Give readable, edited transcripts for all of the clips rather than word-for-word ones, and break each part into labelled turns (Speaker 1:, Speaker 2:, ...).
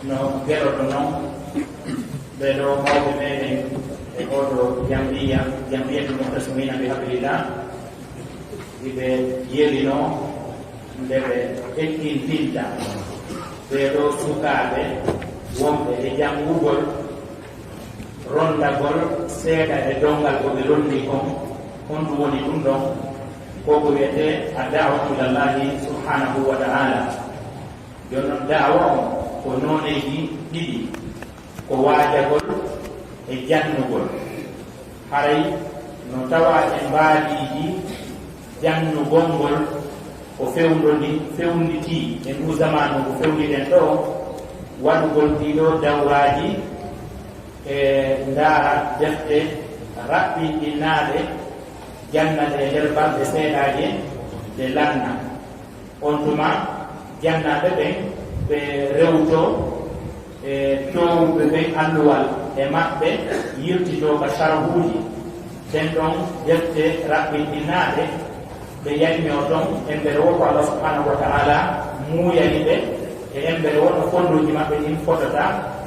Speaker 1: no geroɗo noon ɓeɗo mawɓe meɗen e oɗo jambiya muhtasimina bi habilillah iɓe yelino nde ɓe ekkintinta ɓeɗo sukaɓe wonɓe e janngugol rondagol seeɗa e dongal ko ɓe rondi kon honɗum woni ɗum ɗon koko wiyete a da'watu ilallahi subhanahu wa ta'ala. Joni noon da'wa on ko noneji ɗiɗi, ko waajagol e jannugol. Haray no tawa e mbaadiji jannugol ngol ko fewnditi e ndu zamanu ko fewnditen ɗo, waɗugol ɗiɗo dawraji e ndaara defte raɓɓiɗinnaɗe jannade e nder balɗe seeɗaje ɗe lanna. On tuma jannaɓe ɓen ɓe rewto e towɓe ɓen alluwal e maɓɓe yirtito ka sarhuji ten ɗon defte raɓɓiɗinnaɗe ɓe yalmi o ɗon embere wo ko Allah subhanahu wa ta'ala muuyani ɓe e embere wo no fonduji maɓɓe ɗin fotata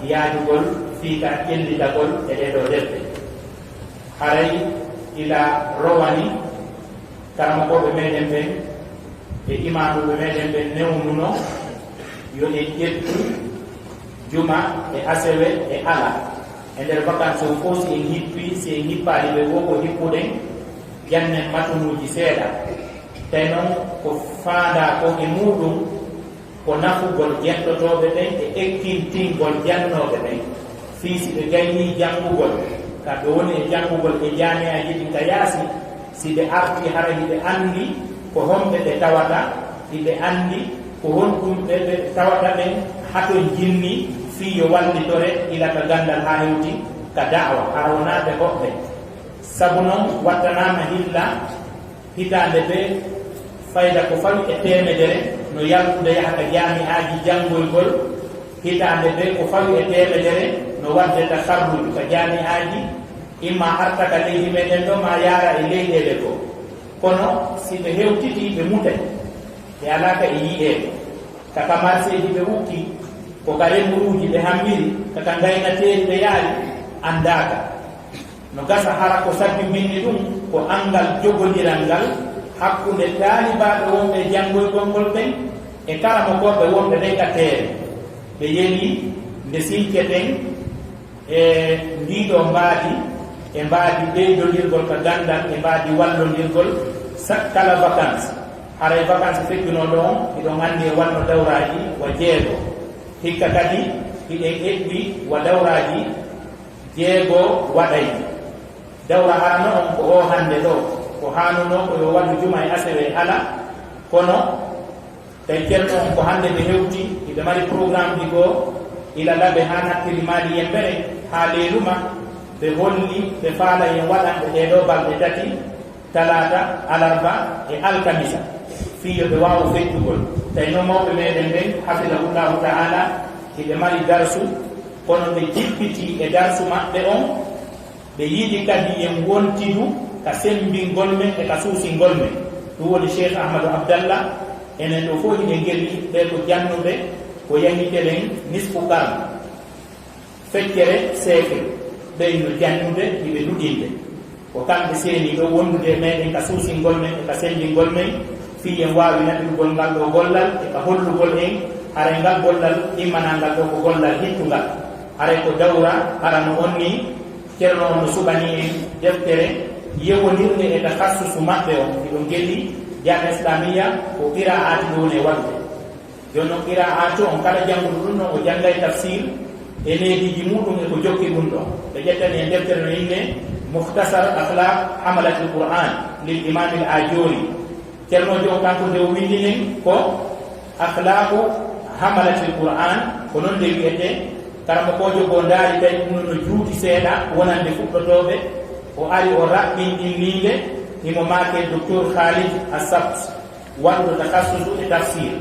Speaker 1: yaajugol fiika ƴellitagol e ɗeɗo defte. Haray ila rowani karamokoɓe meɗen ɓen e imamuɓe meɗen ɓen newnuno yo en ƴettu juma e asewe e ala e nder vacance o fof si en hippi si en hippali ɓe wo ko hippuɗen jannen matunuji seeɗa tawi noon ko faanda ko e muɗum ko nafugol jettotoɓe ɓen e ekkintingol jannoɓe ɓen fii si ɓe gayni janngugol kamɓe woni e janngugol e jamiaji ɗin ka yaasi si ɓe arti hara hiɓe anndi ko honɓe ɓe tawata hiɓe anndi ko honɗum ɓe tawata ɓen hato jinni fii yo wallitore ila ka gandal ha hewti ka da'wa hara wonaɓe hoɓɓe. Sabu noon wattanama hilla hitande ɓe fayda ko fawi e temedere no yaltude yahata jamiaji janngolgol, hitande ɓe ko fawi e temedere no waddeta sarruji ka jamiaji imma artaka leydi meɗen ɗo ma yaara e leyɗele ko. Kono si ɓe hewtiti ɓe mutay ɓe alaka e yi'eɓe kaka marseji ɓe wukki ko ka remruji ɓe hammiri kaka gaynateri ɓe yaari andaka no gasa hara ko sabbi minni ɗum ko angal jogodiral ngal hakkunde taalibaɓe wonɓe janngolgol ngol ɓen e kala mo goɓɓe wonɓe ɓen ka teere ɓe yeli nde silke ɓen e ndiɗo mbaadi e mbaadi ɓeydodirgol ka gandal e mbaadi wallondirgol kala vacance. Haray vacance feccunoo ɗon iɗon anndi e wanno dawraji wa jeego, hikka kadi hiɗen eɓɓi wa dawraji jeego waɗay. Dawra harano on ko o hannde ɗo ko hanuno ko yo waɗu juma e asewe e ala, kono tawi ceerno on ko hannde ɓe hewti iɓe mari programme ɗi goo ila laɓe ha nattiri maali yembere ha leeluma ɓe holli ɓe faala yen waɗanɓe ɗeɗo balɗe tati talata alarba e alkamisa fiyo ɓe wawa feccugol. tawi noon mawɓe meɗen ɓen hafidahullahu ta'ala hiɓe mari darsu kono ɓe jippiti e darsu maɓɓe on ɓe yiɗi kadi yen wontidu ka sembingol men e ka suusingol men. ɗum woni cheikh ahmadou abdallah enen ɗo fof hiɗe gelli ɓe ko jannuɓe ko yahiteɗen nisfu qarn feccere siècle ɓeyno jannude hiɓe ɗuɗinde ko kamɓe seeni ɗo wondude meɗen ka suusingol men e ka sembingol men fii en wawi naɓirgol ngal ɗo gollal e ka hollugol en haray ngal gollal immanangal ɗo ko gollal hittungal. haray ko dawra arano on ni ceerno on no suɓani en deftere yewodirde e takassusu maɓɓe on iɗon gelli jami'a islamia ko qira'ati ɗo woni e waɗude. joni noon qira'atu on kala jannguɗo ɗum noon o janngay tafsir e leediji muɗum e ko jokki ɗum ɗon. ɓe ƴettani e deftere no inne muhtasar akhlaq hamalati l qur'an lil imam il ajori. ceernojo o kanko nde o windinen ko akhlaqu hamalati l qur'an ko noon nde wiyete karamo kojo go ndaari tawi ɗum no juuti seeɗa wonande fuɗɗotoɓe o ari o raɓɓinɗinninde himo maake docteur Khalid Assabt waɗuɗo takassusu e tafsir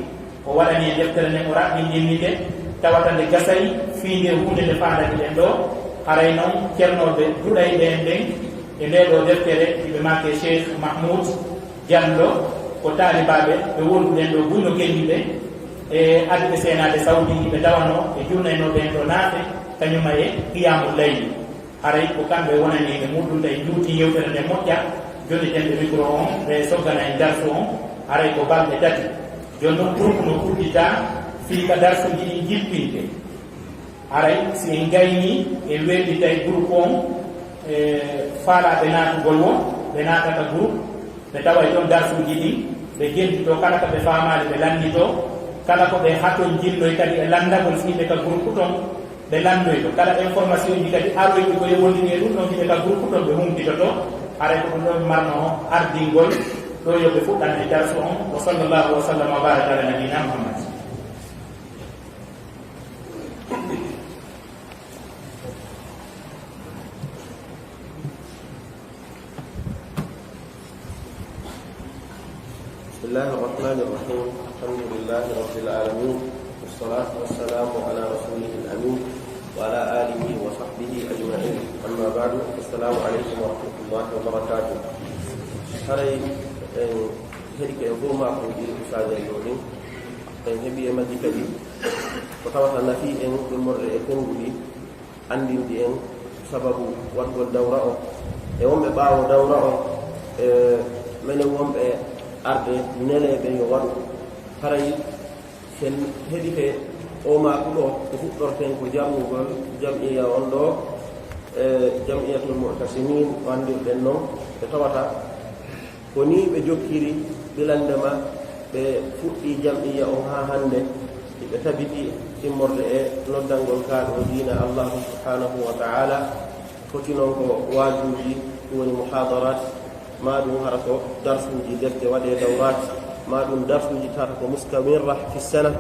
Speaker 1: o waɗani e deftere nden o raɓɓinɗinninde tawata nde gasayi fii nde hunde nde faandaki ɗen ɗo. haray noon ceernoɓe duɗay ɓen ɓen e nde ɗo deftere hiɓe maake cheikh mahmoud diallo ko taalibaɓe ɓe wonduɗen ɗo gunno gelli ɓe e adde senade saudi ɓe tawano e jurnayno ɓen to naafe kañuma e qiyamul layli haray ko kamɓe wonani ɓe muɗum tawi juuti yewtere nde moƴƴa joni ten ɓe micro on ɓe soggana e darsu on haray ko balɗe tati joni noon groupe no ɓurɗita fiika darsuji ɗi jippinte haray si en gayni e weɗɗi tawi groupe on faalaɓe naatugol won ɓe naatata groupe ɓe tawa e ɗon darsuji ɗi ɓe jentito kala ko ɓe faamaade ɓe lanndito kala ko ɓe haton jinnoy kadi e lanndagol fiiɓe ka groupe ton ɓe lanndoyto kala information ji kadi aroyɗi koye wondini e ɗum ɗon fiiɓe ka groupe ton ɓe humpitoto haray ko ɗum ɗon marno ardingol ɗo yoɓe fuɗɗan e darsu on wa sallllahu wa sallam wa baraka ala nabina muhammad.
Speaker 2: بسم الله الرحمن الرحيم الحمد لله رب العالمين والصلاة والسلام على رسوله الأمين وعلى آله وصحبه أجمعين أما بعد السلام عليكم ورحمة الله وبركاته هري هيك يقول ما أقول إرسال اليوم هبي مدي كذي وطبعا نفي إن المر يكون بلي عندي إن سبب وقت الدورة يوم بعو دورة من يوم arde neleɓe yo waɗu haray sen heɗi ke o maɓuɗo ko fuɗɗorten ko jamugol jamiya on ɗo jamiyatul mu'tasimin wandirɗen noon ɓe tawata ko ni ɓe jokkiri ɓilandema ɓe fuɗɗi jamiya on ha hande ɓe tabiti immorde e noddangol kaaɗo diina allahu subhanahu wa ta'ala foti noon ko waajuji ɗum woni muhadarat ma ɗum hara ko darsuji defte waɗe dawrat ma ɗum darsuji tata ko mustamirra fi sana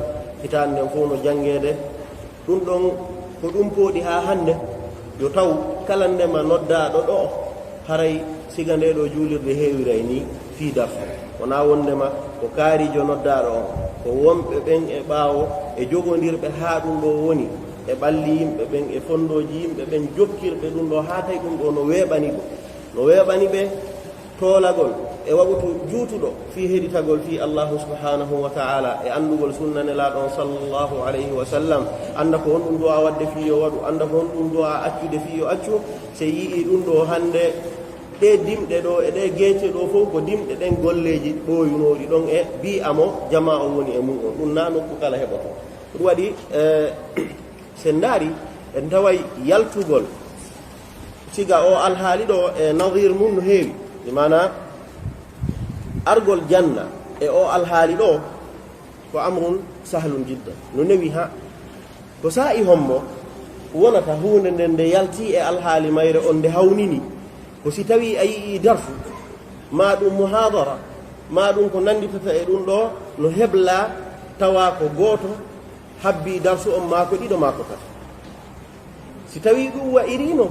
Speaker 2: hitande nden fof no jangede ɗum ɗon ko ɗum pooɗi ha hande yo taw kala ndema noddaɗo ɗo haray siga nde ɗo juulirde heewiray ni fi darsu wona wondema ko kaarijo noddaɗo on ko wonɓe ɓen e ɓaawo e jogodirɓe ha ɗum ɗo woni e ɓalli yimɓe ɓen e fondoji yimɓe ɓen jokkirɓe ɗum ɗo ha tawi ɗum ɗo no weeɓani ɗum no weeɓani ɓe toolagol e waɓutu juutuɗo fi heɗitagol fi allahu subhanahu wa ta'ala e andugol sunnanelaɗon sallllahu alayhi wa sallam anda ko honɗum du'a wadde fiyo waɗu anda ko honɗum du'a accude fiyo accu se yii ɗum ɗo hande ɗe dimɗe ɗo e ɗe geece ɗo fof ko dimɗe ɗen golleji ɓoyunoɗi ɗon e bi amo jama o woni e mum on ɗum na nokku kala heɓoto ɗum waɗi sen daari en taway yaltugol siga o alhaali ɗo e nadir mum no heewi mana argol janna e o alhaali ɗo ko amrun sahlun jidda no newi ha ko sa'i hommo wonata hunde nden nde yalti e alhaali mayre on nde hawnini ko si tawi a yii darsu ma ɗum muhadara ma ɗum ko nanditata e ɗum ɗo no hebla tawa ko gooto habbi darsu on ma ko ɗiɗo ma ko tata si tawi ɗum wa'irino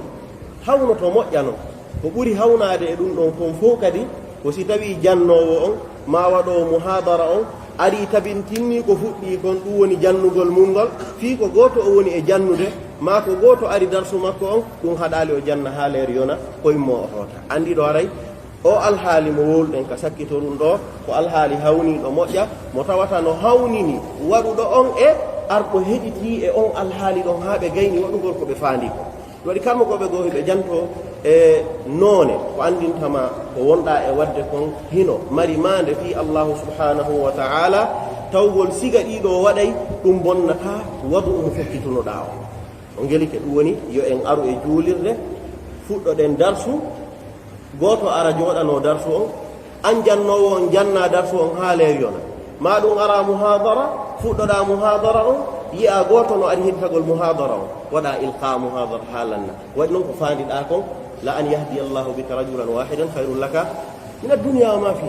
Speaker 2: hawno to moƴƴano ko ɓuri hawnade e ɗum ɗon kon fof kadi ko si tawi jannowo on ma waɗowo muhadara on ari tabintinni ko fuɗɗi kon ɗum woni jannugol mum ngol fii ko gooto o woni e jannude ma ko gooto ari darsu makko on ɗum haɗali o janna ha leer yona koyemmo o hoota andi ɗo aray o alhaali mo wowluɗen ka sakkito ɗum ɗo ko alhaali hawniɗo moƴƴa mo tawata no hawnini waɗuɗo on e arɗo heɗiti e on alhaali ɗon ha ɓe gayni waɗugol ko ɓe faandi ko waɗi kamɓe koɓe goo ɓe janto e noone ko andintama ko wonɗa e wadde kon hino mari mande fi allahu subhanahu wa ta'ala tawgol siga ɗiɗo waɗay ɗum bonnata waɗu ɗum fokkitunoɗa o gelike ɗum woni yo en aru e juulirde fuɗɗoɗen darsu gooto ara jooɗano darsu on an jannowo on janna darsu on ha leer yona ma ɗum ara muhadara fuɗɗoɗa muhadara on yi'a gooto no ari heɗitagol muhadara o waɗa ilqa muhadara haalanna waɗi noon ko faandiɗa kon la an yahdiya allahu bika rajulan wahidan hayrun laka min addunia wa ma fi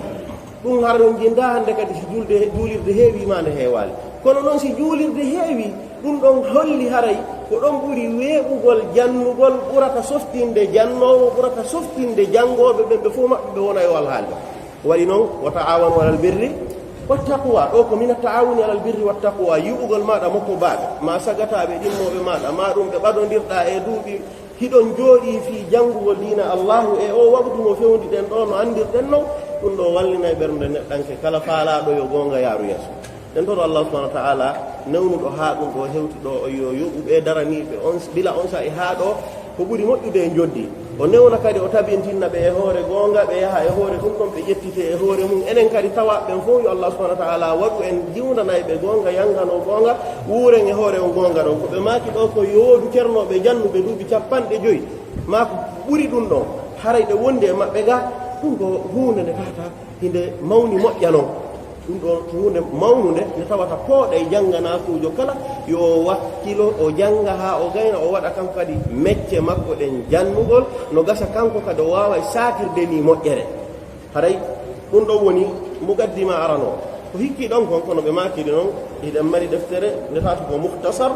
Speaker 2: ɗum har on jinda hande kadi si juulirde heewi ma nde heewali kono noon si juulirde heewi ɗum ɗon holli haray ko ɗon ɓuri weeɓugol jannugol ɓurata softinde jannowo ɓurata softinde janngoɓe ɓen ɓe fof maɓɓe ɓe wona yo alhaali waɗi noon wa ta'awanu alal birri wattaqwa ɗo ko min taawuni alal birri wattaqwa yi'ugol maɗa mokko baaɓe ma sagataɓe ɗimmoɓe maɗa ma ɗum ɓe ɓaɗodirɗa e duuɓi hiɗon jooɗi fi janngugol diina allahu e o waɓtu mo fewdiɗen ɗo no anndirɗen noon ɗum ɗo wallinay ɓernde neɗɗanke kala faalaɗo yo goonga yaaru yeeso den to Allah subhanahu wa ta'ala nawnudo ha dum do hewti do yo yoɓuɓe daraniɓe on bila on sa e ha do ko ɓuri moƴƴude e joddi o newna kadi o tabintinna ɓe e hoore goonga ɓe yaha e hoore ɗum ɗon ɓe ƴettite e hoore mum enen kadi tawa ɓen fof yo Allah subhanahu wa ta'ala waɗu en jiwnanayi ɓe goonga yangano goonga wuuren e hoore on goonga ɗon ko ɓe maaki ɗo ko yoodu ceernoɓe jannuɓe duuɓi 50 ma ko ɓuri ɗum ɗon haray ɗe wondi e maɓɓe ga ɗum ko hunde nde tata hinde mawni moƴƴa noon ɗum ɗon hunde mawnude nde tawata pooɗa e jannganakuujo kala yo wakkilo o jannga haa o gayna o waɗa kanko kadi mecce makko ɗen jannugol no gasa kanko kadi o waawa saakirde ni moƴƴere haray ɗum ɗon woni mugaddima arano ko hikki ɗon kon kono ɓe maakiri noon iɗen mari deftere nde tata ko muhtasar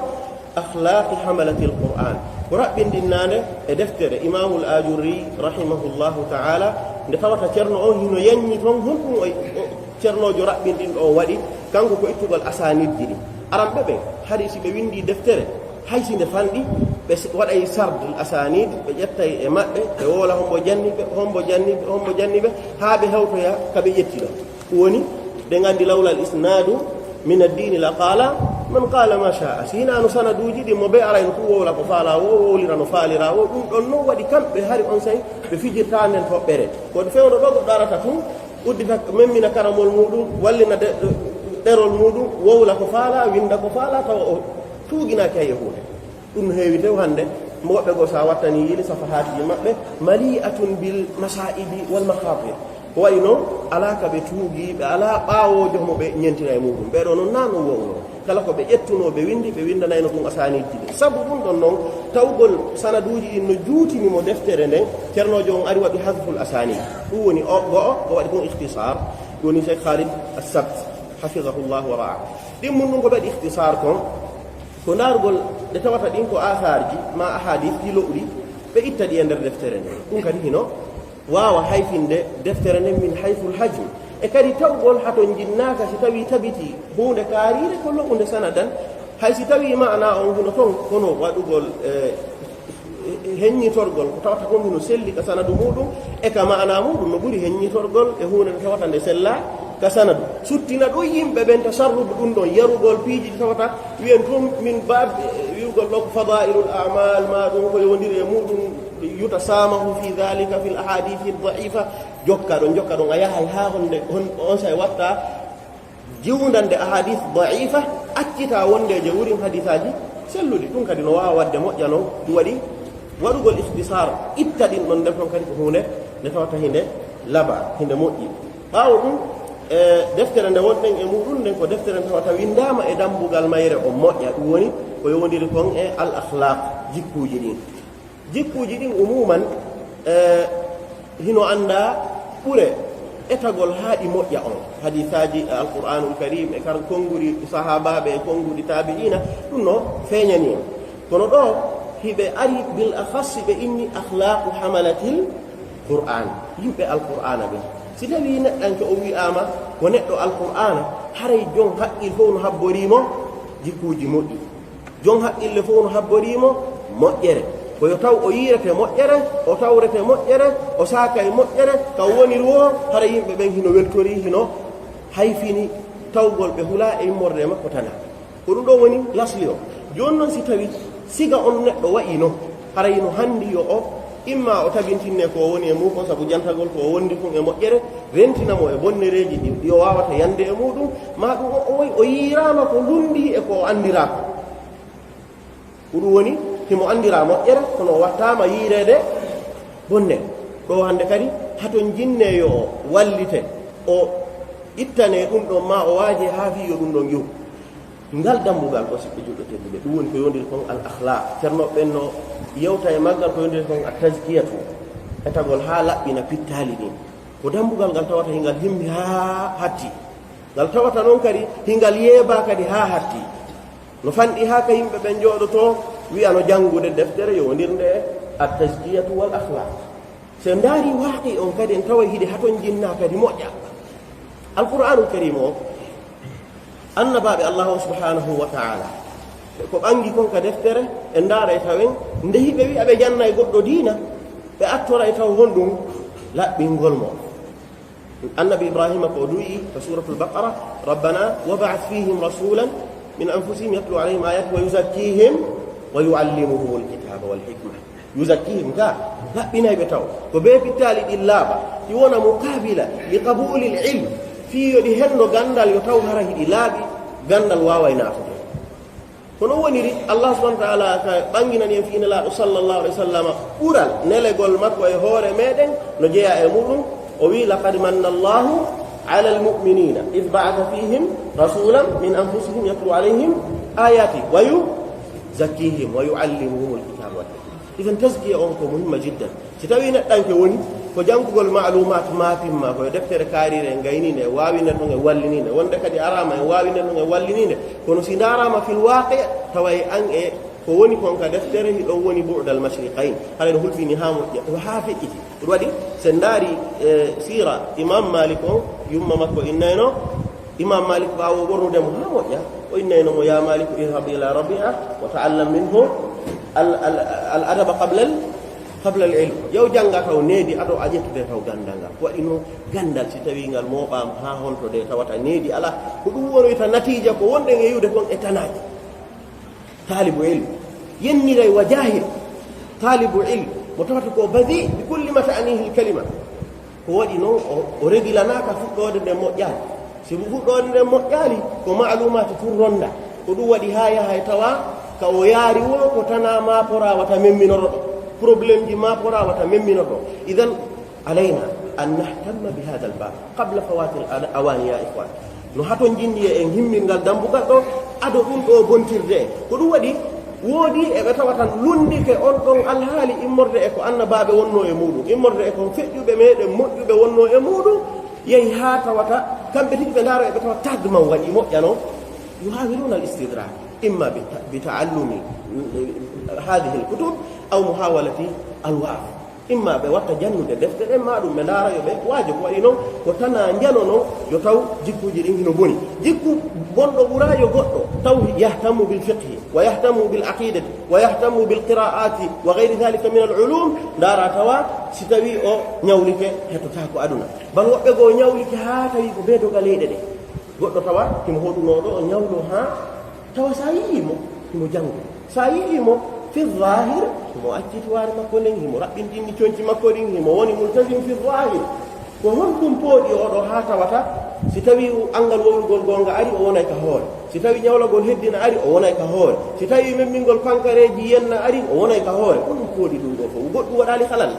Speaker 2: akhlaqi hamalati alquran ko raɓɓindinnande e deftere imamul ajurri rahimahullahu taala nde tawata ceerno on hino yanñi toon honɗum ceernojo raɓɓinɗin ɗo waɗi kanko ko ittugol asanidji ɗi aran ɓe hari si ɓe windi deftere haysi nde fanɗi ɓe waɗay sardul asanid ɓe ƴettay e maɓɓe ɓe woola hombo janniɓe haa ɓe hewtoya kaɓe ƴettiɗo woni ɓe gandi lawlal isnadu min addini la qala man qala ma sha'a si hinano sanaduji ɗi mo ɓe arayno fu wowla ko faala wo wowlira no faalira wo ɗum ɗon noon waɗi kamɓe hari on say ɓe fijirta nden toɓɓere kono fewno ɗo goɗɗo arata tun uddita memmina karamol muɗum wallina ɗerol muɗum wowla ko faala winda ko faala tawa o tuuginaki hay e hunde ɗum no heewi tew hannde mo woɓɓe goo sa wattani yili safahatiji maɓɓe mali'atun bil masaibi wal makhatir ko wayi noon ala ka ɓe tuugi ɓe ala ɓaawojo mo ɓe ñentina e muɗum ɓeɗo noon nano wowno kala ko ɓe ƴettuno ɓe windi ɓe windanayno ɗum asanidji ɗi sabu ɗum ɗon noon tawgol sanaduji ɗin no juutinimo deftere nden ceernojo on ari waɗi hasful asanid ɗum woni o ko waɗi kon ihtisar ɗum woni cheikh khalid assabt hafidahullah wa ra'a ɗin mum ɗum ko waɗi ihtisar kon ko ndaargol ɗe tawata ɗin ko atharji ma ahadith ɗi lowɗi ɓe itta ɗi e nder deftere nden ɗum kadi hino waawa hayfinde deftere nden min hayful hajm e kadi tawgol hato jinnaka si tawi tabiti hunde kaarire ko lo'unde sanadan hay si tawi mana on huno toon kono waɗugol heññitorgol ko tawata kon hino selli ka sanadu muɗum e ka mana muɗum no ɓuri heññitorgol e hunde nde tawata nde sella ka sanadu suttina ɗum yimɓe ɓen tasarrude ɗum ɗon yarugol piiji ɗi tawata wiyen tum min baabde wiwgol ɗo ko fadailul amal ma ɗum ko yowndiri e muɗum yutasamahu fi dhalika fi l ahadithi daifa jokka ɗon a yahay ha honde on say watta jiwdande ahadith daifa accita wondeje wurin hadisaji selluɗi ɗum kadi no wawa wadde moƴƴa noon ɗum waɗi waɗugol ihtisar itta ɗin ɗon nder ton kadi ko hunde nde tawata hinde laba hinde moƴƴi ɓawo ɗum deftere nde wonɗen e muɗum nden ko deftere nde tawata windama e dambugal mayre o moƴƴa ɗum woni ko yowdiri kon e al akhlaq jikkuji ɗin umuman hino anda ɓure etagol haaɗi moƴƴa on hadisaji alqur'anul karim e kar konnguri sahabaɓe e konnguri tabi'ina ɗum no feeñani en kono ɗo hiɓe ari bil akhassi ɓe inni akhlaqu hamalatil qur'an yimɓe alqur'ana ɓe si tawi neɗɗanke o wi'ama ko neɗɗo alqur'ana haray jon haqqil fof no habborimo jikkuji moƴƴi jon haqqille fof no habborimo moƴƴere koyo taw o yirete moƴƴere o tawrete moƴƴere o saakay moƴƴere taw woniri wo hara yimɓe ɓen hino weltori hino hayfini tawgol ɓe hula e immorde makko tana ko ɗum ɗo woni lasli o joni noon si tawi siga on neɗɗo wayi no hara hino handi yo o imma o tabintinne ko woni e mum kon sabu jantagol ko wondi kon e moƴƴere rentinamo e bonnereji ɗi yo wawata yande e muɗum ma ɗum o yirama ko lundi e ko andirako ko ɗum woni himo andira moƴƴere kono o wattama yirede bonne ɗo hande kadi haton jinne yo o wallite o ittane ɗum ɗon ma o waaje ha fiyo ɗum ɗon yow ngal dambugal ko siɓɓe juɗɗo tedduɓe ɗum woni ko yondiri kon al akhlaq ceernoɓe ɓen no yewta e maggal ko yondiri kon a taskiyatu etagol ha laɓɓina pittali ɗin ko dambugal ngal tawata hingal himmi ha hatti ngal tawata noon kadi hingal yeeba kadi ha hatti no fanɗi ha ka yimɓe ɓen jooɗoto wiya no janngude deftere yowdirnde a taskiyatu wal akhlaq so ndaari waaqi on kadi en tawa hiɗe haton jinna kadi moƴƴa alqur'anul karim o annabaɓe allahu subhanahu wa ta'ala ko ɓangi kon ka deftere e ndaara e tawen nde hiɓe wiya ɓe janna e goɗɗo diina ɓe attora e taw honɗum laɓɓingol mo النبي إبراهيم قودوي في سورة البقرة ربنا وبعث فيهم رسولا من أنفسهم يتلو عليهم آيات ويزكيهم ويعلمهم الكتاب والحكمة يزكيهم لا بنا يبتاو وبيه بالتالي إلا يوانا مقابلة لقبول العلم في يدهن غندال يتاو هره إلابي غندال واوي نافذ kono woniri Allah subhanahu wa ta'ala ka bangina ni fi la sallallahu alaihi wasallam ural nelegol makko e hoore meden no jeya e mudum o wi laqad manna Allahu 'ala al-mu'minina id ba'atha fihim rasulan min anfusihim yatlu 'alayhim ayati wa yuzakkihim wa yu'allimuhum al-kitaba wal hikma idan tazkiya on ko muhimma jiddan si tawi neddanke woni ko jankugol ma'lumat mapimma ko deftere karire ngayni ne waawina dum e wallini ne wonde kadi arama e waawina dum e wallini ne kono si darama fil waqi' taway an e ko woni kon ka deftere hi do woni bu'dal mashriqain halen hulfini hamu wa hafiqi wadi sendari sira imam malik o yumma makko innayno imam malik bawo bornude mo ha wajja o innayno mo ya malik idhhab ila rabi'a wa ta'allam minhu al adab qabla al-ilm yow janga taw needi ado ajettude taw gandanga wadino gandal si tawi ngal moɓam ha honto de tawata needi ala ko ɗum wonoyta natija ko wonde e yude kon e tanaji talibu ilm yenniray wa jahil talibu ilm mo tawata ko badi bi kulli ma ta'anihi al-kalima ko waɗi noon o regilanaka fuɗɗode nde moƴƴali si fuɗɗode nde moƴƴali ko ma'lumati tun ronda ko ɗum waɗi ha yaha tawa ka o yaari wo ko tana ma pora wata memminoro ɗo problème ji ma pora wata memmino do idan alaina an nahtamma bi hada al bab qabla fawat al awani ya ikhwan no hato jindi en himmingal dambugal do ado dum do bontirde ko dum wadi wodi e be tawatan lundi ke on don alhaali immorde e ko annababe wonno e mudum immorde e ko feddube meden modjube wonno e mudum yehi ha tawata kambe tigi be ndaro e be tawata tagma wadi mojjano yuhawiluna al istidrak imma bi ta'allumi هذه الكتب أو محاولة الوعظ إما بوقت جنود دفتر إما دم منارة يبقى واجب وإنه وتنا جنونه يتو جيكو جرين بني جيكو بندو برا يقطو تو يهتم بالفقه ويهتم بالعقيدة ويهتم بالقراءات وغير ذلك من العلوم دارا توا ستوي أو نيولك هتتاكو أدنى بل وقبو نيولك هاتوي بيدو غليدة دي قطو توا كم هدو نودو نيولو ها توا سايمو كم جنو سايمو في الظاهر مؤكد وارد مكولين هم ربين دين تونتي مكولين هم وني ملتزم في الظاهر وهنكم بودي أو هاتا وتا ستوي أنغل وول غونغا أري أو ناي كهول ستوي نيولا غول هدين أري أو ناي كهول ستوي ممين غول كانكاري ين أري أو ناي كهول كل بودي دون دو غود ودالي خلال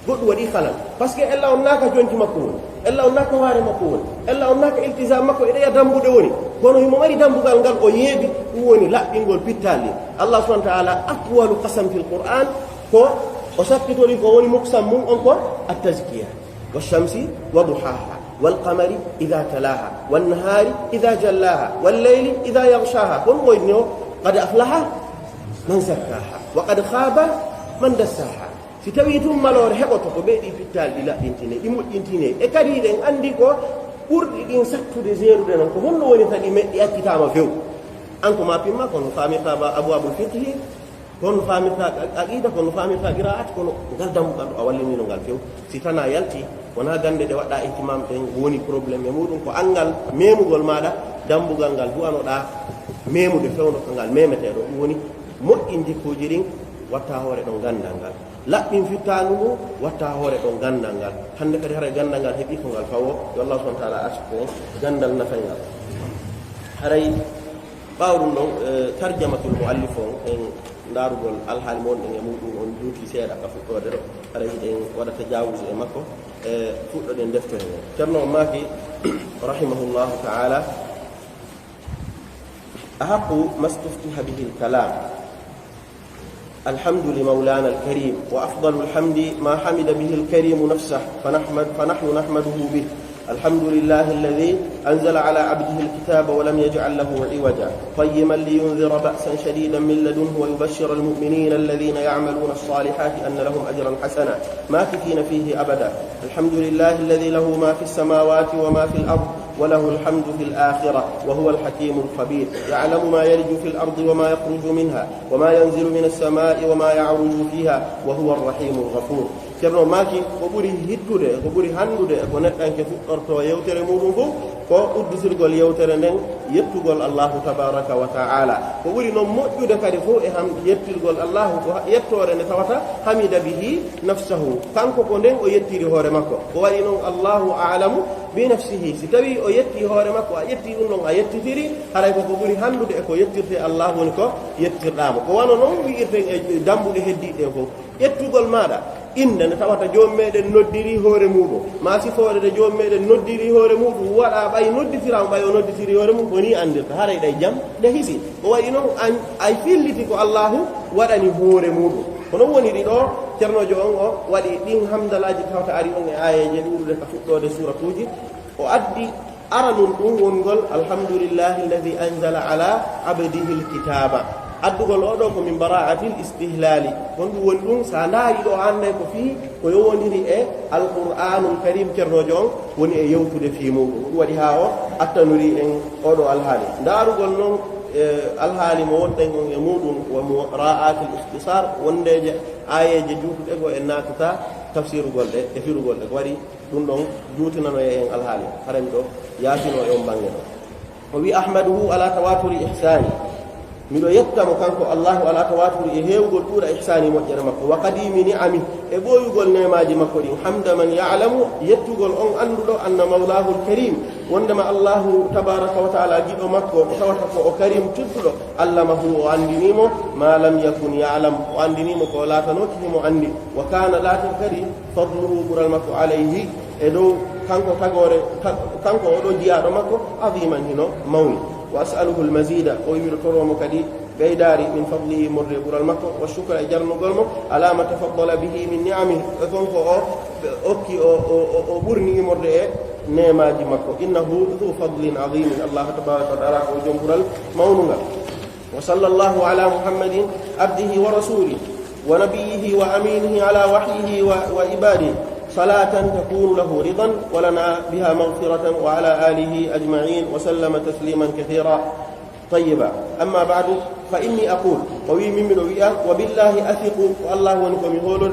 Speaker 2: غود ودي خلال باسكو الا اوناكا تونتي مكول الا اوناكا واري مكول الا اوناكا التزام مكو إذا دامبو دوني kono himo mari dambugal ngal o yeebi woni labbingol pittali Allah subhanahu wa ta'ala aqwalu qasam fil qur'an ko o sakkitori ko woni muqsam mum on ko at-tazkiyah wash-shamsi wa duhaha wal-qamari idha talaha wan-nahari idha jallaha wal-layli idha yaghshaha kon moyno qad aflaha man zakkaha wa qad khaba man dassaha si tawitum malore heboto ko beedi pittali labbintine di mujjintine e kadi den andi ko ɓurɗi ɗin sattude zerude noon ko honno woni kadi meɗɗi accitama few an ko ma pimma kono famirta abwabul fiqhi kono famirta aqida kono famirta qira'at kono ngal dambugal ɗo a wallinino ngal few si tana yalti wona gande ɗe waɗɗa ihtimam ɗen woni probléme e muɗum ko angal memugol maɗa dambugal ngal duwanoɗa memude fewno ko ngal memeteɗo ɗum woni moƴƴin jikkuji ɗin watta hoore ɗon gandal ngal laɓɓin fittanugo watta hoore ɗon gandal ngal hande kadi hara gandal ngal heeɓi ko ngal fawo yo Allah subhanahu wa ta'ala asko gandal nafay ngal haray ɓawɗum ɗon tarjamatul muallif on en darugol alhaali mon ɗen e muɗum on juuti seeɗa ka fuɗɗode ɗo haray ɗen waɗata jawuji e makko e fuɗɗoɗen deftere men ceerno o maaki rahimahullahu ta'ala ahaqu mastuftiha bihi lkalam الحمد لمولانا الكريم وأفضل الحمد ما حمد به الكريم نفسه فنحن نحمده به الحمد لله الذي أنزل على عبده الكتاب ولم يجعل له عوجا قيما لينذر بأسا شديدا من لدنه ويبشر المؤمنين الذين يعملون الصالحات أن لهم أجرا حسنا ماكثين فيه أبدا الحمد لله الذي له ما في السماوات وما في الأرض وله الحمد في الآخرة وهو الحكيم الخبير يعلم ما يلج في الأرض وما يخرج منها وما ينزل من السماء وما يعرج فيها وهو الرحيم الغفور ceerno maaki ko ɓuri hittude ko ɓuri handude ko neɗɗanke fuɗɗorto yewtere muɗum fof ko uddisirgol yewtere nden yettugol allahu tabaraka wa taala ko ɓuri noon moƴƴude kadi fof e ham yettirgol allahu ko yettore nde tawata hamida bihi nafsahu kanko ko nden o yettiri hoore makko ko waɗi noon allahu alamu bi nafsihi si tawi o yetti hoore makko a yetti ɗum noon a yettitiri haray koko ɓuri handude e ko yettirte allah woni ko yettirɗamo ko wano noon wi'irten e dambuɗe heddiɗen fof yettugol maɗa inde nde tawata joom meɗen noddiri hoore muɗum ma sifoore nde joom meɗen noddiri hoore muɗum waɗa ɓay nodditirama ɓay o nodditiri hoore mum koni andirta haray ɗay jaam nde hisi ko wayi noon ay filliti ko allahu waɗani hoore muɗum hono woni ɗi ɗo ceernojo on o waɗi ɗin hamdalaji tawta ari on e ayeje ɗuɗude ka fuɗɗode suratuji o addi aranum ɗum wongol alhamdulillahi alladi anzala ala abdihi lkitaba addugol oɗo ko min bara'atil istihlali kon ɗum woni ɗum sa ndaari ɗo anday ko fii ko yowodiri e alqur'anul karim ceernojo on woni e yewtude fii muɗum ɗum waɗi ha o attanori en oɗo alhaali ndaarugol noon alhaali mo wonɗen on e muɗum womo ra'atil ihtisar wondeje ayeje juutuɗe go en natata tafsirugol ɗe e firugol ɗe ko waɗi ɗum ɗon juutinano e en alhaali harami ɗo yaasino e on bange ɗo o wi ahmaduhu ala tawaturi ihsani miɗo yettamo kanko allahu ala tawaturi e heewgol ɓuura ihsani moƴƴere makko wa qadimi ni'ami e ɓooyugol nemaji makko ɗin hamda man ya'lamu yettugol on annduɗo anna mawlahu lkarim wondema allahu tabaraka wa taala giɗo makko tawata ko o karim tedduɗo allamahu o andinimo ma lam yakun ya'lam o andinimo ko laatanoki himo andi wa kana laatin kadi fadluhu ɓural makko alayhi e dow kanko tagore kanko oɗo jiyaɗo makko adiman hino mawni وأسأله المزيد ويمر كرم كدي بيداري من فضله مر برال مكة والشكر أجر نقولم على ما تفضل به من نعمه أكون أوكي أو برني مر نعمة مكة إنه ذو فضل عظيم الله تبارك وتعالى وجمهور المونة وصلى الله على محمد عبده ورسوله ونبيه وأمينه على وحيه وعباده صلاة تكون له رضا ولنا بها مغفرة وعلى آله أجمعين وسلم تسليما كثيرا طيبا أما بعد فإني أقول قوي من وياه وبالله أثق والله ونكم يقول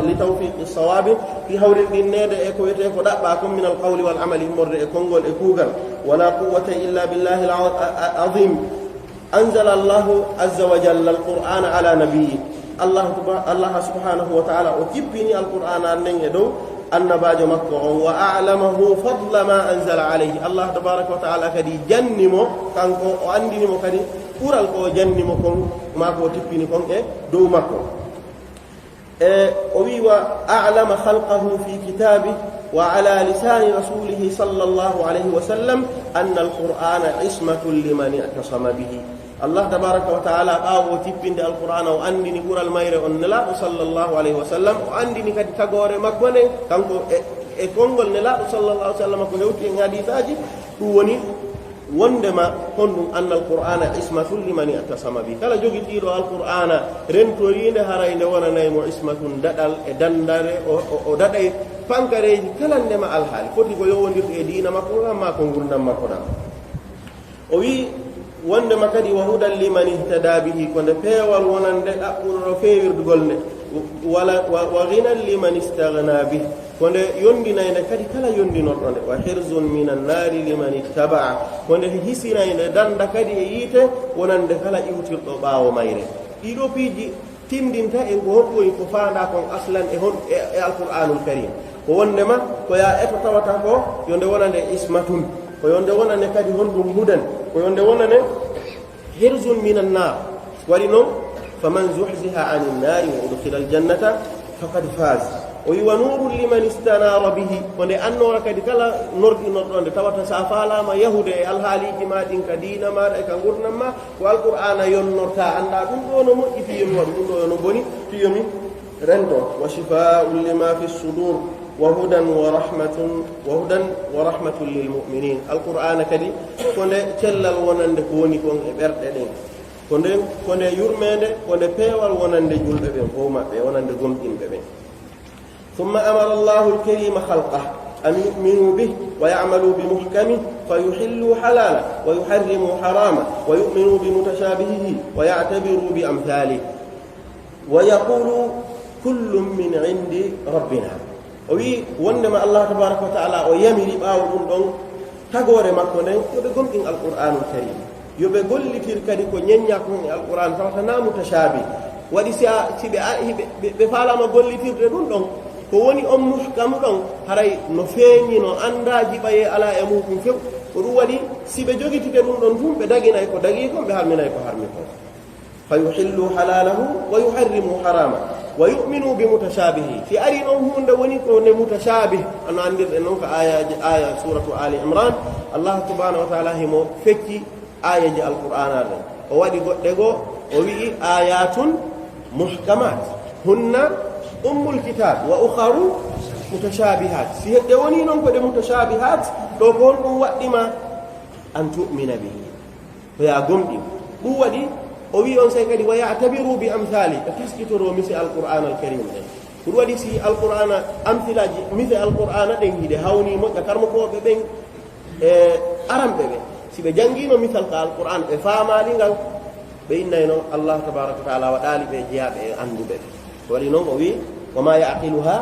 Speaker 2: لتوفيق الصواب في هول الناد إكويته فدعبكم من القول والعمل مر إكونغول إكوغر ولا قوة إلا بالله العظيم أنزل الله عز وجل القرآن على نبيه الله سبحانه وتعالى وكبني القرآن أنن يدو النباج مكة وأعلمه فضل ما أنزل عليه الله تبارك وتعالى كدي جنمو كانكو وأندنمو كدي أورالكو جنمو كون ماكو تبني كون دو مكة وبي وأعلم خلقه في كتابه وعلى لسان رسوله صلى الله عليه وسلم أن القرآن عصمة لمن اعتصم به الله تبارك وتعالى قاو تيبند القرآن وأندني قرى المير النلا صلى الله عليه وسلم وأندني كد تغور مكونه كانكو كونغول نلا صلى الله عليه وسلم كو هوتي حديثاجي وني وندما كون أن القرآن عصمة لمن اعتصم به كلا جوغي تيرو القرآن رنتورينde harayde wona naymo ismatun dadal e dandare o dadai fankareji kala ndema alhaali foti ko yowondirde e diina makko ma ko gurdam makko dam o wi wondema kadi wa hudan liman ihtada bihi konde peewal wonande ɗaɓɓuɗo feewirdugol nde wa ghinan liman istaghna bih konde yondinayde kadi kala yondinorɗo nde wa hirzun min annari liman ittabaa konde hisinayde danda kadi e yiite wonande kala iwtirɗo ɓaawo mayre ɗiɗo piiji tindinta e ko honɗoyi ko faanda kon aslan e alqur'anul karim ko wondema ko ya eto tawata ko yonde wonande ismatun ko yonde wonane kadi honɗum hudan ko yonde wonane hirzun min annar wari noon faman zuhziha ani nnari wa udkhila aljannata faqad faz o yiwa nurun liman istanara bihi konde annora kadi kala norɗinorɗonde tawata sa falama yahude e alhaaliji ma ɗin ka diina maɗa e ka gurdam ma ko alqur'ana yonnorta anda ɗum ɗo no moƴƴi fiyomi waɗu ɗum ɗo no boni fiyomi rento wa shifaa'un lima fi sudur وهدى ورحمة للمؤمنين القرآن كدي كونde cellal wonande ko woni kon e ɓerɗe ɗen konde yurmede konde peewal wonande julɓe ɓen fof maɓɓe wonande gomɗinɓe ɓen ثم أمر الله الكريم خلقه أن يؤمنوا به ويعملوا بمحكمه فيحلوا حلاله ويحرموا حرامه ويؤمنوا بمتشابهه ويعتبروا بأمثاله ويقولوا kullum min indi rabbina o wi wondema Allah tabaraka wa taala o yamiri ɓaawo ɗum ɗon tagore makko nden yoɓe gomɗin alqur'anul karim yoɓe gollitir kadi ko ñeñña kon e alqur'an tawata na mutashabi waɗi si ɓe faalama gollitirde ɗum ɗon ko woni on muhkamu ɗon haray no feeñi no andaji ɓaye ala e muɗum few ko ɗum waɗi si ɓe jogitike ɗum ɗon tum ɓe daginay ko dagi kon ɓe harminay ko harmi kon fa yuhillu halalahu wa yuharrimu harama wa yu'minu bi mutashabihi si ari ɗon hunde woni ko ne mutashabih ano andirɗen noon ko aya suratu ali imran allah subhanahu wa taala himo fecci ayaji alqur'ana ɗen o waɗi goɗɗe goo o wi'i ayatun muhkamat hunna ummul kitab wa ukharu mutashabihat si hedde woni noon ko ɗe mutashabihat ɗo ko hon ɗum waɗɗima an tu'mina bihi to ya gomɗi ɗum waɗi o wi on sey kadi wa ya'tabiru bi amthali ɓe taskitoro mise alqur'an alkarim ɗen ɗum waɗi si alqur'ana amthilaji mise alqur'ana ɗen hiɗe hawni moƴƴa karmokoɓe ɓen e aramɓe ɓe si ɓe janngino misal ka alqur'an ɓe faamali ngal ɓe innayno allah tabaraka wa taala waɗali ɓe jeyaɓe e annduɓe ɓe waɗi noon o wi wa ma yaqiluha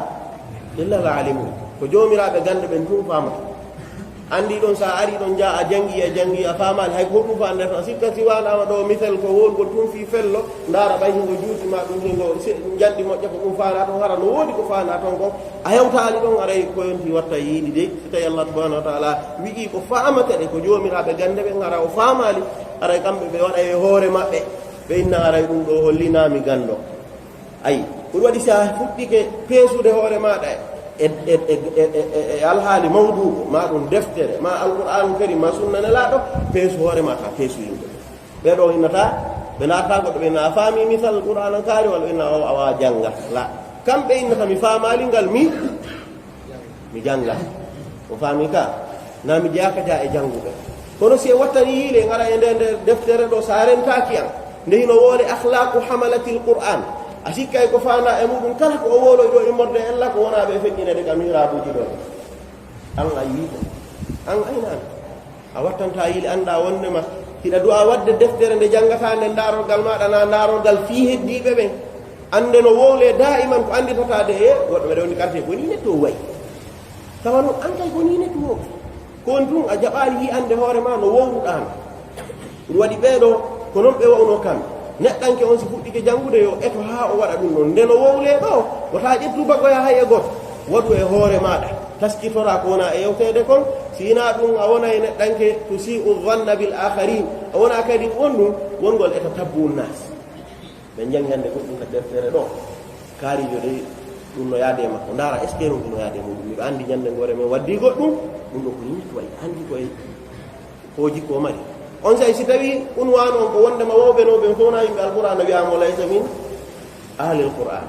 Speaker 2: illa lalimun ko joomiraɓe gande ɓen tum famata andi ɗon sa ari ɗon ja a jangi a famani hay ko ɗum fa nder tan sikka si wanama ɗo misal ko wongol tum fi fello ndara ɓay hingo juutima ɗum hingo janɗi moƴƴa ko ɗum fana toon hara no woodi ko fana toon ko a hewtali ɗon aray koyonti watta yiiɗi de so tawi allah subhanahu wa taala wi'i ko famateɗe ko joomiraɓe gande ɓen gara o famali aray kamɓe ɓe waɗa e hoore maɓɓe ɓe inna aray ɗum ɗo hollinami gando ayi ko ɗum waɗi sa fuɗɗike peesude hoore maɗa e alhaali mawdu'o ma ɗum deftere ma alqur'anu karim ma sunna nelaɗo peesu hoore ma ta peesu yimɓe ɓeɗo innata ɓe naata goɗɗo ɓe na faami misal alqur'ana kaari walla inna o awa janga la kamɓe innata mi faamali ngal mi janga o faami ka na mi jeyaka ja e janguɓe kono si wattani yiile ngara e nde deftere ɗo sa rentaki am nde hino woole akhlaqu hamalati lqur'an a sikkay ko faana e muɗum kala ko o woloy ɗo e morde ella ko wona ɓe feƴƴinede kam hirabuji ɗon an a yiiko an aynaan a wattanta yiile annda wondema hiɗa du'a wadde deftere nde janngata nde daarorgal maɗa na daarorgal fii heddiɓe ɓen annde no wowle daiman ko anditatade e goɗɗo ɓeɗe woni carte ko ni netto wayi tawa noon an kay ko ni netto wo kon tun a jaɓali yi ande hoore ma no wowruɗano ɗum waɗi ɓeeɗo ko noon ɓe wowno kamɓe neɗɗanke on si fuɗɗike janngude yo eto haa o waɗa ɗum noon nde no wowle ɗo wota ƴettu baggoya hay e goto waɗu e hoore maɗa taskitora ko wona e yewtede kon sina ɗum a wona e neɗɗanke to si u vanna bil akharin a wona kadi on ɗum wongol eto tabbu nas ɓe janggande goɗɗum ka deftere ɗo kaarijo de ɗum no yaade makko ndaara est ce que ɗum no yaade muɗum miɓe anndi ñande gore men waddi goɗɗum ɗum ɗo ko yimɓe wayi anndi koye ko jikko mari on say si tawi unwano on ko wondema wowɓe no ɓen fof na yimɓe alqur'ana wiyamo laysa min ahli lqur'an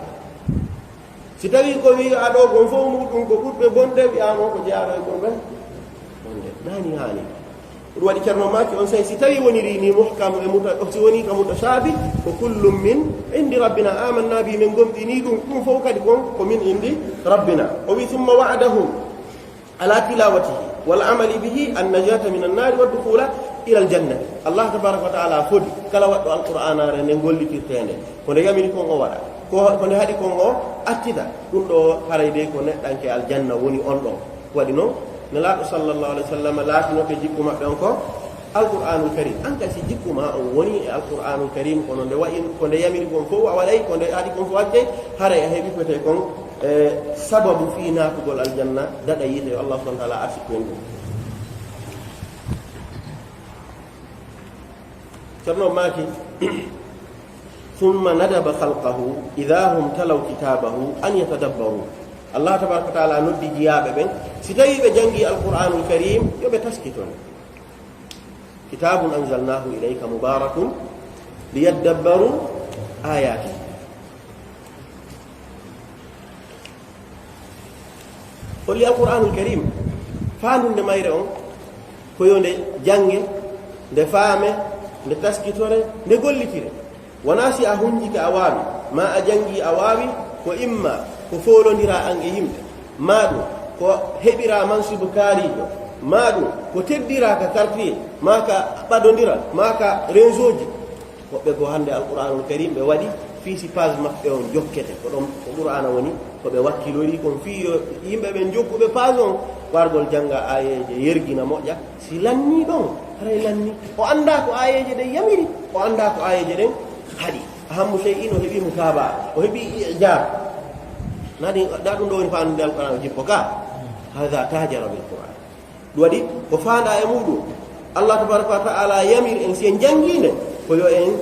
Speaker 2: si tawi ko wi aɗo gon fof muɗum ko ɓuɗɓe bonde wiyamo ko jeyaɗo e gonɓe bonde nani hani ɗum waɗi ceerno maki on say si tawi woniri ni muhkam e si woni ka mutashabi ko kullum min indi rabbina amanna bi min gomɗini ɗum fof kadi kon ko min indi rabbina o wi thumma wa'adahum ala tilawatihi wal amali bihi an najata min annari wa dukhula ila aljanna allah tabaraka wa taala fodi kala waɗɗo alqur'ana re nde gollitirtende ko nde yamini kon o waɗa ko nde haɗi kon o attita ɗum ɗo haray de ko neɗɗanke aljanna woni on ɗon waɗi noon nelaaɗo sallllahu alih w sallam laatinoɓe jikku maɓɓe on ko alqur'anul karim an kasi jikku ma on woni e alqur'anul karim kono nde wayi ko nde yamiri kon fof a waɗay ko nde haɗi kon fof waccay haray a heeɓi fete kon sababu fi naatugol aljanna daɗa yiite yo allah subahana taala arsi kon ɗum ceerno maaki ثم ندب خلقه إذا هم تلوا كتابه أن يتدبروا الله تبارك وتعالى ندي جيابه بن سيتاي بجانغي القرآن الكريم يوبي تسكتون كتاب أنزلناه إليك مبارك ليدبروا آياته قل لي القرآن الكريم فانو نما يرون كيو جانغي فامه تسكتون نغوليتيره وناسي أهنجك أوابي ما أجنجي أوابي وإما كفولندرا أنجي يمت مادو كهبرا منصب كاريجو مادو كتبدرا ككارتي ماكا بدوندرا ماكا رنزوجي وبيكو هند القرآن الكريم بودي fiisi page maɓɓe on jokkete ko ɗon ko qur'ana woni ko ɓe wakkilori kon fii yimɓe ɓe jokkuɓe page on wargol jannga ayeje yergina moƴƴa si lanni ɗon haray lanni o annda ko ayeje ɗen yamiri o annda ko ayeje ɗen haɗi ahammu shay'in o heɓi mutaba o heɓi ijab nadi da ɗum ɗo woni faandude alquran o jippo ka hada tajara bil quran ɗum waɗi ko faanda e muɗum allah tabaraka wa taala yamir en si en jangguinde ko yo en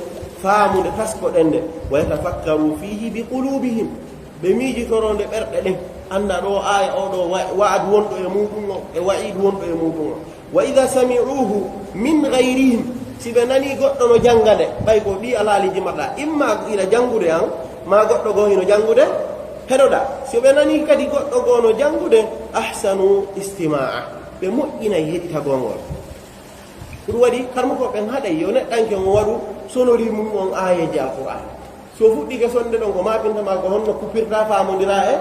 Speaker 2: faamude taskoɗen nde wa yatafakkaru fihi bi qulubihim ɓe miijitoronde ɓerɗe ɗen annda ɗo aya oɗo wa'ad wonɗo e muɗum o e wa'id wonɗo e muɗum o wa ida sami'uhu min gayrihim si ɓe nani goɗɗo no jangade ɓay ko ɗi alaaliji maɗa imma ina jangude an ma goɗɗo goo hino jangude heɗoɗa si ɓe nani kadi goɗɗo goo no jangude ahsanu istima'a ɓe moƴƴinayi heɗitagongol ɗum waɗi karmo ko ɓen haɗay yo neɗɗanke on waɗu sonori mum on ayeji alquran so fuɗɗike sonde ɗon ko mapintama ko honno kuppirta famodira e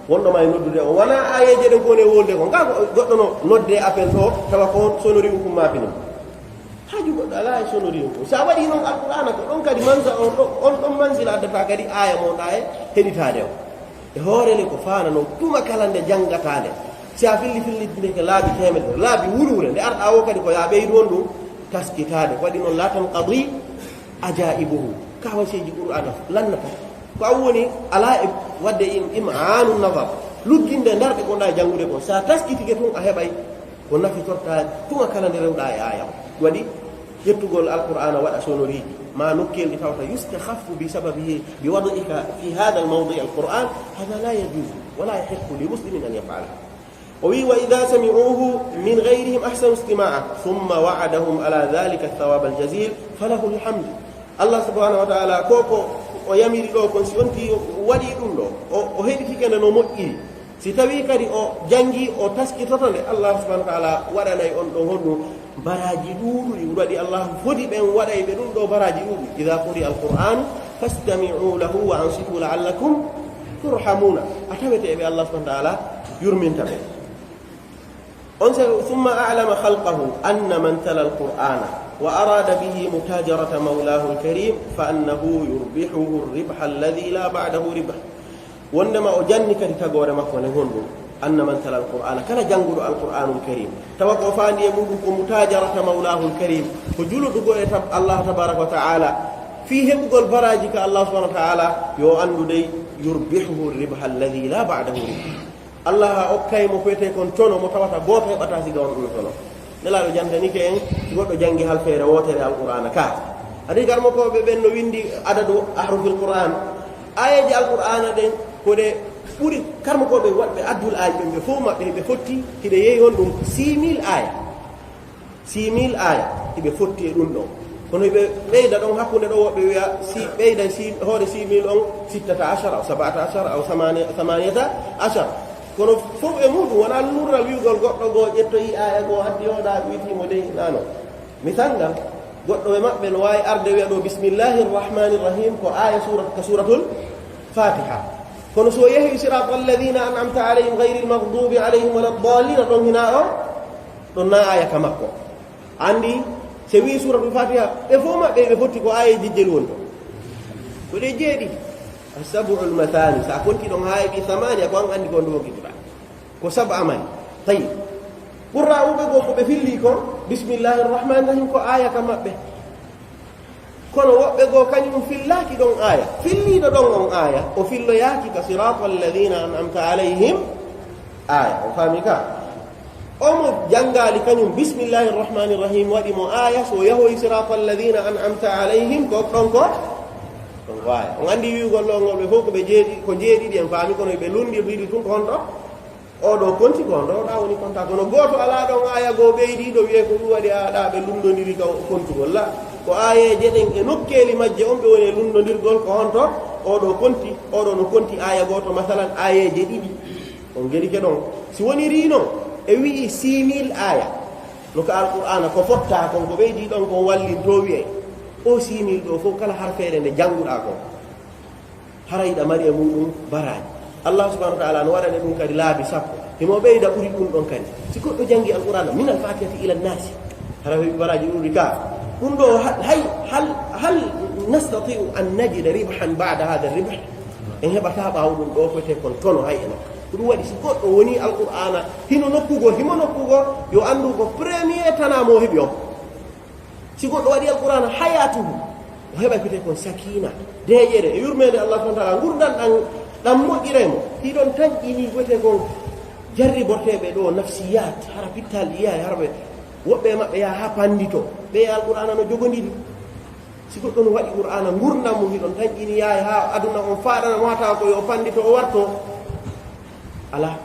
Speaker 2: wonɗo ma e noddude o wona ayeje ɗen kone wolde ko nga goɗɗo no nodde appel to tawa ko sonori um kum mapinum haaju goɗɗo ala e sonori um kum sa waɗi noon alqur'ana ko ɗon kadi mansa on ɗon mansila addata kadi aya monɗa e heɗitade o e hoorele ko fana noon tuma kala nde jangatande si a fillitinde ke laabi temedere laabi wulure nde arɗa o kadi ko ya ɓeydu on ɗum taskitade waɗi noon latan qadri ajaibuhu kawaseji qur'ana lannata ko an woni ala e wadde imanu nazar lugginde darɗe gonɗa e janngude ko sa taskitike tun a heɓay ko nafitorta tuma kala nde rewɗa e ayam waɗi ƴettugol alqur'ana waɗa sonoriji ma nokkel ɗi tawta yustakhaffu bi sababihi bi wad'ika fi hada al mawdi' al qur'an hada la yajuzu wala yahiqqu li muslimin an yaf'ala وإذا سمعوه من غيرهم أحسن استماعا ثم وعدهم على ذلك الثواب الجزيل فله الحمد الله سبحانه وتعالى كوكو ويميري لو كون سيونتي ودي دون لو او هيدي كان نو موƴƴi si tawi kadi o jangi o taskitotonde Allah subhanahu wa ta'ala waɗanay on ɗo honno baraji ɗuuɗuɗi waɗi Allah foti ɓen waɗay ɓe ɗum ɗo baraji ɗuuɗi idha quri alquran fastami'u lahu wa ansitu la'allakum turhamuna a tawete ɓe Allah subhanahu wa ta'ala yurminta ɓe ثم أعلم خلقه أن من تلا القرآن وأراد به متاجرة مولاه الكريم فأنه يربحه الربح الذي لا بعده ربح وإنما أجنك لتقول مكونا هندو أن من تلا القرآن كان جنقل القرآن الكريم توقف أن يملك متاجرة مولاه الكريم فجلد الله تبارك وتعالى فيه يقول براجك الله سبحانه وتعالى يربحه الربح الذي لا بعده ربح Allah okkay mo fete kon tono mo tawata goto heɓata siga on ɗum tono nelaɗo jantani ke en goɗɗo jangi hal feere wotere alqur'ana ka adi garmo koɓe ɓen no windi adadu ahrufil qur'an ayeji alqur'ana ɗen koɗe ɓuuri karmo koɓe waɗɓe addul aji ɓe fof maɓɓe ɓe fotti hiɗe yeehi on ɗum 6000 aya 6000 aya hiɓe fotti e ɗum ɗon kono ɓe ɓeyda ɗon hakkude ɗo woɓɓe wiya ɓeyda hoore 6000 on 16 aw 17 aw 18 kono fof e muɗum wona lurra wiugol goɗɗo goo ƴettoyi aya goo addi oɗa witimo dey nano misal ngal goɗɗo e maɓɓe no wawi arde wiya ɗo bismillahi rrahmani rrahim ko aya ka suratul fatiha kono so yehi sirata alladina an'amta alayhim gayri lmagdubi alayhim wala ddallina ɗon hina o ɗon na aya ka makko andi so wi suratul fatiha ɓe fof maɓɓe ɓe fotti ko aya jijjel woni to ko ɗe jeeɗiɗi السبع المثاني سأكونتي دون هاي بثمانية كون عندي كون دو كتبا كو سبع من طيب قرأ وبغو بفيليكم بسم الله الرحمن الرحيم كو آية كما به كون وبغو كانيم في الله كي دون آية فيلي دون آية وفي الله ياكي كصراط الذين أنعمت عليهم آية وفهمك أمو جنغالي كانيم بسم الله الرحمن الرحيم ودي مو آية سو يهوي صراط الذين أنعمت عليهم كو waaya on andi wiugol ɗo ngol ɓe fof ko ɓe jeeɗi ko jeeɗiɗi en faami kono ɓe lundiɗiɗi tun konto oɗo konti kon ɗo ɗa woni konta kono gooto ala ɗon aya goo ɓeydiɗo wiye ko ɗum waɗi aɗa ɓe lundodiri ka kontugol la ko ayeje ɗen e nokkeli majje on ɓe woni e lundodirgol ko honto oɗo konti oɗo no konti aya gooto masalan ayeje ɗiɗi on gerike ɗon si woni rino e wii 6000 aya no ko alqur'ana ko fotta kon ko ɓeydi ɗon kon wallinto wiye o 6000 ɗo fof kala har feere nde jannguɗa ko harayɗa mari e muɗum baraji Allah subhanahu wa ta'ala no waɗane ɗum kadi laabi sappo himo ɓeyda ɓuri ɗum ɗon kadi si goɗɗo jangi alqur'ana min alfatihati ila nnasi hara heɓi baraji ɗuɗi ka ɗum ɗo hal nastati'u an najida ribhan ba'da hadha ar-ribh en heɓata ɓawɗum ɗo fete kon tono hay eno ɗum waɗi si goɗɗo woni alqur'ana himo nokkugo yo anndu ko premier tanamo heɓi on si goɗɗo waɗi alqur'ana hayatuhu o heɓa fete kon sakina deƴere e yurmede allah subhanahu wa ta'ala gurdan ɗan moƴƴiremo hiɗon taƴƴini wete kon jarriborteɓe ɗo nafsiyat hara pittal iyaye harɓe woɓɓe maɓɓe yaha ha pandito ɓe alqur'ana no jogondiɗi si goɗɗo no waɗi qur'ana gurdam mum hiɗon taƴƴini yaye ha aduna on faɗana mo hata ko yo pandito o warto ala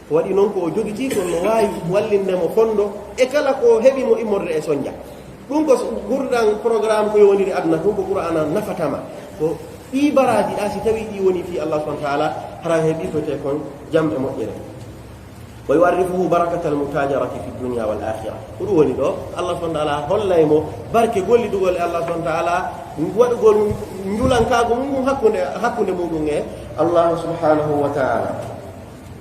Speaker 2: ko waɗi noon ko o jogiti kon no wawi wallindemo fondo e kala ko heɓimo immorde e soñdia ɗum ko gurdan programme ko yowondiri aduna ɗum ko qur'ana nafatama ko ɗi baraji ɗa si tawi ɗi woni fi allah subhanahu wa ta'ala hara heɓi fete kon jam e moƴƴere wa yu'arrifuhu barakatal mutajarati fi dunya wal akhirah ko ɗum woni ɗo allah subhanahu wa ta'ala hollaymo barke gollidugol e allah subhanahu wa ta'ala waɗugol njulankago mum hakkunde muɗum e allah subhanahu wa ta'ala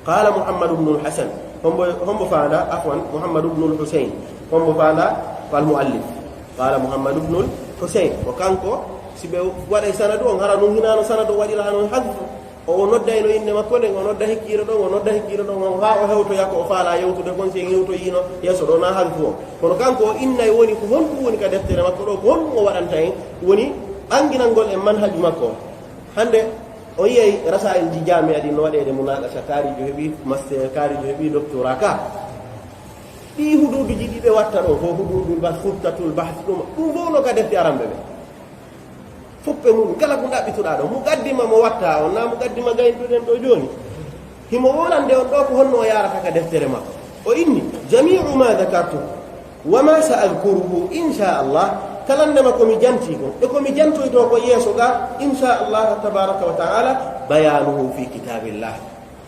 Speaker 2: qala muhammad ibn al-hasan hombo fanda afwan muhammad ibn al-husayn hombo fanda fal muallif qala muhammad ibn al-husayn ko kanko sibe waɗa sanadu on hara ɗum hinano sanadu waɗirano hadfu o noddayno inde makko nden o nodda hekkiire ɗon ha o hewtoya ko o faala yewtude kon sen hewtoyino yeeso ɗo na hadfu o kono kanko o innay woni ko honɗum woni ka deftere makko ɗo ko honɗum o waɗanta en woni ɓanginalngol e manhaju makko hande o yiyay rasail ji jami'a ɗi no waɗede munaqasha kaarijo heeɓi master kaarijo heeɓi doctorat ka ɗi hududuji ɗi ɓe watta ɗo ko hududul bas futtatul bahth ɗum fof no ka defte aramɓe ɓe foppe muɗum kala ko ɗaɓɓituɗa ɗo mo gaddima mo watta on na mo gaddima gaynuɗen ɗo joni himo wolande on ɗo ko honno o yarata ka deftere makko o inni jami'u ma dakartu wa ma sa'adkuruhu inchallah kalandema komi janti ko e komi jantoyto ko yeeso ga inchallah tabaraka wa ta'ala bayanuhu fi kitabillah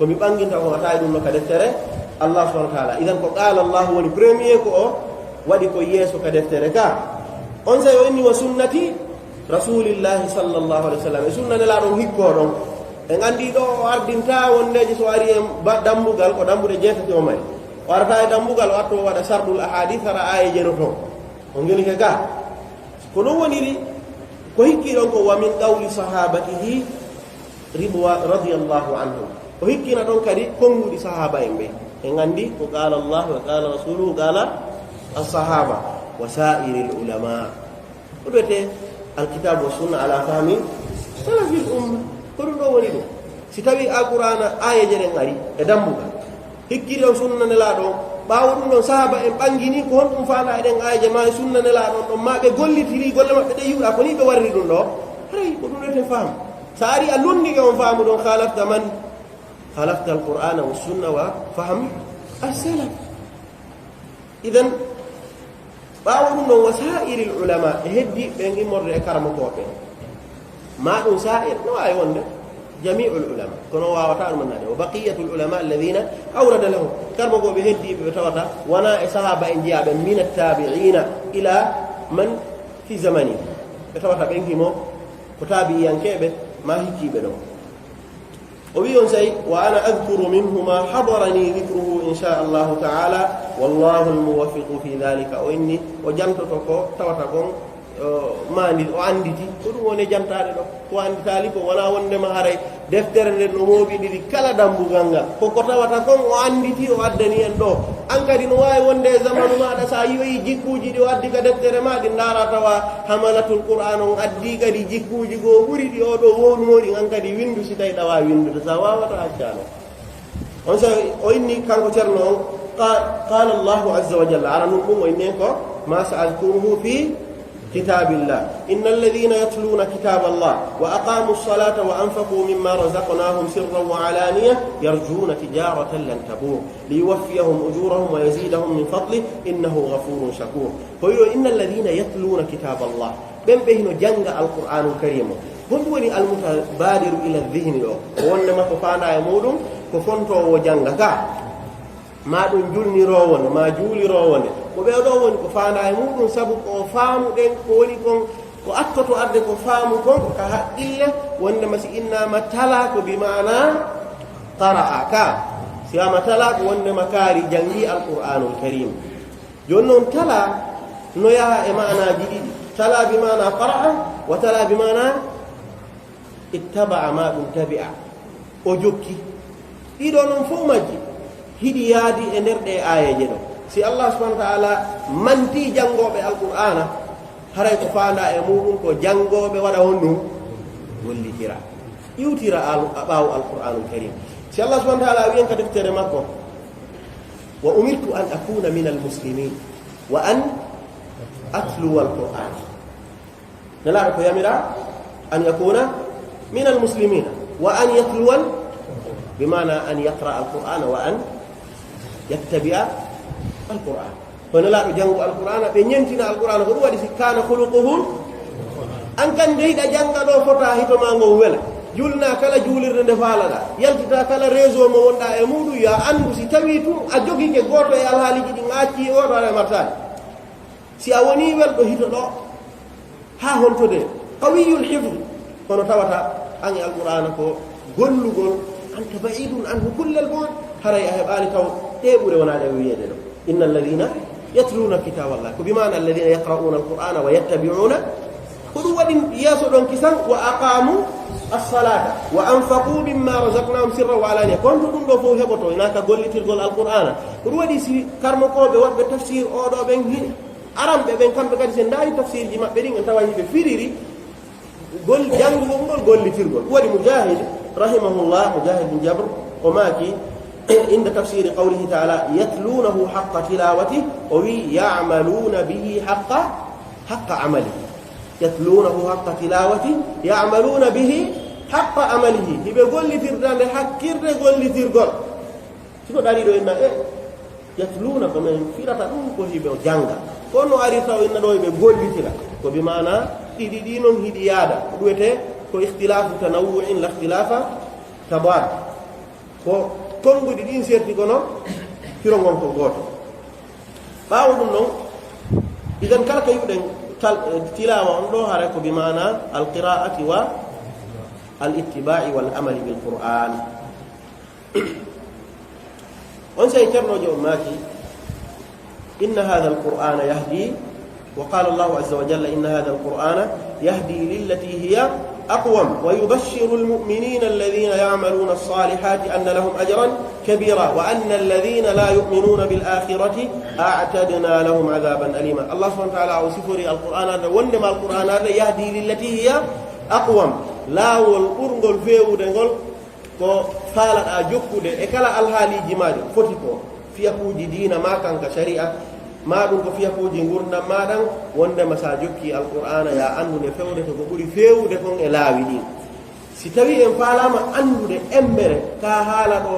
Speaker 2: komi ɓanginta ko watawi ɗum no ka deftere allah subhanahu wa ta'ala idan ko qala allah woni premier ko o waɗi ko yeeso ka deftere ka on say o inni wa sunnati rasulillahi sallallahu alaihi wasallam e sunna nelaɗon hikko ɗon e gandi ɗo o ardinta wondeje so ari e dambugal ko dambude jeetati o mari o arata e dambugal o atto o waɗa sardul ahadith ara aye jenoto o ngeli ke ga ko ɗum woniri ko hikki ɗon ko wa min qawli sahabatihi ridwa radiyallahu anhum o hikkina ɗon kadi konguɗi sahaba en ɓe e gandi ko qala allah wa qala rasuluhu qala as-sahaba wa sa'iril ulama ko ɗote alkitabu wa sunna ala fahmi salafil umma ko ɗum ɗo woni ɗum si tawi alqur'ana ayeje ɗen ari e dambugal hikkiri on sunna nelaɗo ɓawo ɗum ɗon sahaba en ɓangini ko honɗum faala eɗen ayeje ma e sunna nelaɗon ɗon ma ɓe gollitiri golle maɓɓe ɗe yiwɗa ko ni ɓe warri ɗum ɗo haray ko ɗum ɗote faam sa ari a londike on faamu ɗon halafta man halafta alqur'ana wa sunna wa faham as-salaf idan ɓaawo ɗum ɗon wa sa'iril ulama e heddi ɓen immorde e karama koɓe ma ɗum sa'ir no wawi wonde jami'ul ulama kono wawata ɗum annade wa baqiyatul ulama alladhina awrada lahum karma koɓe heddiɓe ɓe tawata wona e sahaba en jiyaɓe min attabi'ina ila man fi zamani ɓe tawata ɓen himo ko tabi'iyankeɓe ma hikkiɓe ɗon o wi on say wa ana adkuru minhu ma hadarani dhikruhu insha allahu taala wallahu almuwaffiqu fi dhalika o inni o jantoto ko tawata kon mandi o anditi ko ɗum woni jantade ɗo ko anditali ko wona wondema haray deftere nde no mooɓiɗiɗi kala dambugal ngal koko tawata kon o anditi o addani en ɗo an kadi no wawi wonde e zamanu maɗa sa yoyi jikkuji ɗi o addi ka deftere ma ɗi dara tawa hamalatul qur'an on addi kadi jikkuji goo ɓuuri ɗi oɗo wownoɗi an kadi windu si tawi ɗawa windude sa wawata accano on sa o inni kanko ceerno on qala allahu azza wa jalla ara num ɗum o inni ko ma sa'adkuruhu fi كتاب الله إن الذين يتلون كتاب الله وأقاموا الصلاة وأنفقوا مما رزقناهم سرا وعلانية يرجون تجارة لن تبور ليوفيهم أجورهم ويزيدهم من فضله إنه غفور شكور فيقول إن الذين يتلون كتاب الله بين بهن جنگ القرآن الكريم هم ولي المتبادر إلى الذهن له وإنما كفانا يمودهم كفنتو وجنگ ma ɗum julniroowon ma juulirowonde ko ɓe ɗo woni ko faanda e muɗum sabu ko faamuɗen ko woni kon ko attoto arde ko faamu kon ka haqqille wondema si innama tala ko bimana qara'a ka si wama tala ko wondema kaari jangi alqur'anul karim joni noon tala no yaha e manaji ɗiɗi تلا بمعنى قرأ وتلا بمعنى اتبع ما تبع وجوكي إذا نفهمك hidi yaadi e nder ɗe aayeje ɗo si allah subahanahu wa taala manti janngoɓe alqur'ana haray ko faanda e muɗum ko janngoɓe waɗa on ɗum gollitira iwtira ɓaawo alqur'anul karim si allah subahanahu wa taala wiyen ka deftere makko wa umirtu an akuna min almuslimin wa an atluwa alqur'an nelaɗo ko yamira an yakuna min almuslimina wa an yatluwa bimana an yaqra alqur'ana wa an يتبع القرآن فنلا جنگ القرآن بينتنا القرآن هو دي كان خلقه ان كان ديدا جنگ دو فتا هيتو مانغو ولا julna kala julirde faalaga yaltita kala réseau mo wonda e mudu ya andu si tawitu a jogi ke goto e alhaaliji di ngacci o do re martani si a woni wel do hito do ha hontode qawiyul hifz kono tawata an alqur'ana ko gollugol anta ba'idun anhu kullal bu'd haray ahbali taw تبور ونادى ويده إن الذين يتلون كتاب الله بمعنى الذين يقرؤون القرآن ويتبعون خذوا ودين ياسودون كسان وأقاموا الصلاة وأنفقوا مما رزقناهم سرا وعلانية كنتم دو فو هبطو هناك قول تلقول القرآن خذوا ودي سي كارمكو بوات بتفسير أودو بين هنا أرام بين كم بكاد سنداري تفسير جماع بين أنت واجي بفيريري قول جانغ قول تلقول ودي مجاهد رحمه الله مجاهد بن جبر وماكي عند تفسير قوله تعالى يتلونه حق تلاوته ويعملون به حق عمله يتلونه حق تلاوته يعملون به حق عمله يقول لي تردان حكير يقول لي ترغل شنو دليل ان يتلون كما فيرتا دون كو هيبه جانغا كونو اري تاو ان دو be gollitira ko bi mana didi non hidiyada duwete ko ikhtilafu tanawu'in la ikhtilafa tabad ko konguɗi ɗin serti kono firongon ko gooto ɓaawo ɗum noon idan kala ko yiɓɗen tilawa on ɗo hara ko bimana alqira'ati wa alittiba'i wal amali bil qur'an on sey ceernojo on maaki inna hadha alqur'ana yahdi wa qala allahu azza wa jalla inna hadha alqur'ana yahdi lillati hiya أقوم ويبشر المؤمنين الذين يعملون الصالحات أن لهم أجرا كبيرا وأن الذين لا يؤمنون بالآخرة أعتدنا لهم عذابا أليما الله سبحانه وتعالى وصفر القرآن هذا وإنما القرآن هذا يهدي للتي هي أقوم لا والقرنقل فيه دنقل فالت أجوكو دي إكلا الهالي جمالي فتكو في أكو دين ما كان كشريعة ما دون ko fiya ko jingurna madan wonde masa jokki alqur'ana ya andude fewde to ko buri fewde kon e laawi din si tawi en falama andude embere ka hala do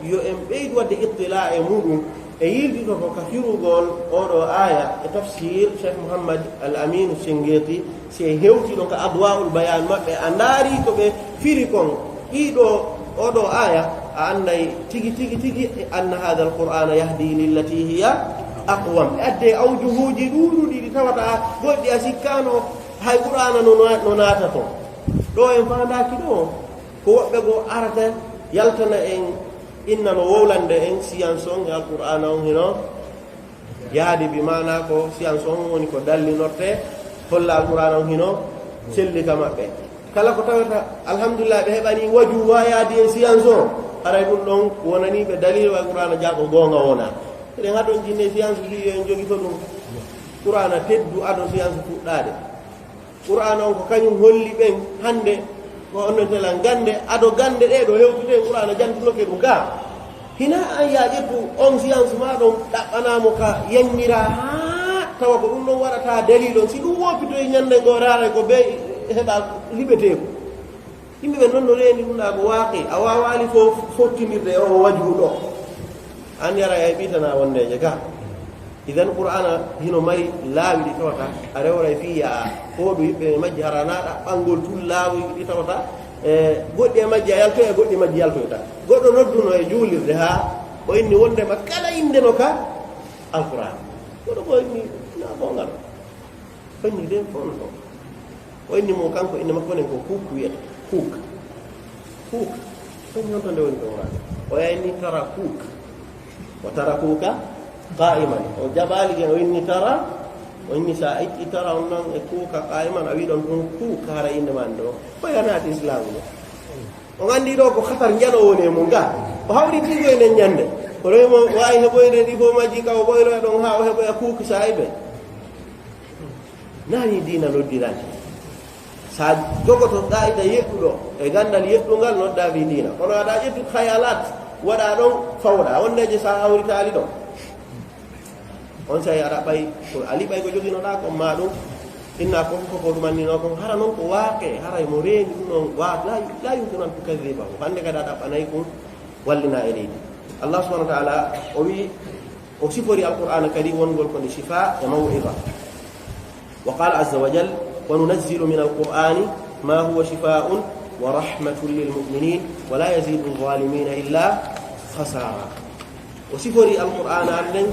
Speaker 2: yo en beydu wadde ittila e mudum e yildi to ko kafirugol odo aya e tafsir Sheikh Muhammad Al-Amin Shingeti se hewti don ka adwaul bayan mabbe andari ko be firi kon ido odo aya annay tigi anna hadha alqur'ana yahdi lillati hiya aqwam adde awjuhuji ɗuɗuɗi ɗi tawata goɗɗi a sikkano hay qur'ana no naata to ɗo en fandaki ɗo ko woɓɓe go arata yaltana en inna no wowlande en science on e alqur'ana on hino yaadi bi mana ko science on woni ko dallinorte holla alqur'ana on hino sellika maɓɓe kala ko tawata alhamdulillah ɓe heɓani waju wayaadi e science o aray ɗum ɗon wonani ɓe dalil alqur'ana jaako gonga wona eɗen haɗon jinne science fi en jogi to ɗum qur'ana teddu aɗo science fuɗɗade qur'ana on ko kañum holli ɓen hande ko onnotela gande aɗo gande ɗe ɗo hewtute qur'ana jantunoke ɗum ga hina an ya ƴettu on science maɗon ɗaɓɓanamo ka yannira ha tawa ko ɗum ɗon waɗata dalil on si ɗum woppito e ñande go rara ko be heɓa liɓeteko yimɓe ɓe noon no reeni ɗumɗa ko waaqi a wawali fo fottimirde e o wajhu ɗo an yara e ɓitana wondeje ga idan qur'ana hino mari laawi ɗi tawata a rewra e fiya hoɗo yimɓe majji haranaɗa ɓangol tul laawi ɗi tawata e goɗɗi e majji a yaltoy e goɗɗi majji yaltoyta goɗɗo nodduno e juulirde ha o inni wondema kala indeno ka alqur'an goɗɗo ko inni na gongal fanni den fono ɗo o inni mo kanko inde makko nen ko kuuk wiyata kuuk fanni honto nde woni qur'an o yayni tara kuuk وتركوك قائما وجبالك وإني ترى والنساء ترون كوكا قائما أبيدون كوكا رأينا من دو فيانات إسلام وعندي دوكو خطر جانوني مونغا وهاودي تيجي نياندي ولما واي هبوي ندي فما جيكا وبوي لا دون ها هبوي كوك سايبه nani dina noddirani sa jogoto qaida yeddudo e gandal yeddungal nodda bi dina kono ada yeddu khayalat wada don fawda wonneje sa awritali do on say ara bay ko ali bay ko jogino da ko madum inna ko manni no ko hara non ko waaqe hara mo reeni non wa la yumkinu an tukadhiba hande kada da banay ko wallina elidi allah subhanahu wa ta'ala o wi o sifori alquran kadi wongol ko ni shifa e maw'iza وقال عز وجل وننزل من القرآن ما هو شفاء ورحمة للمؤمنين ولا يزيد الظالمين إلا خسارة وسفري القرآن عنن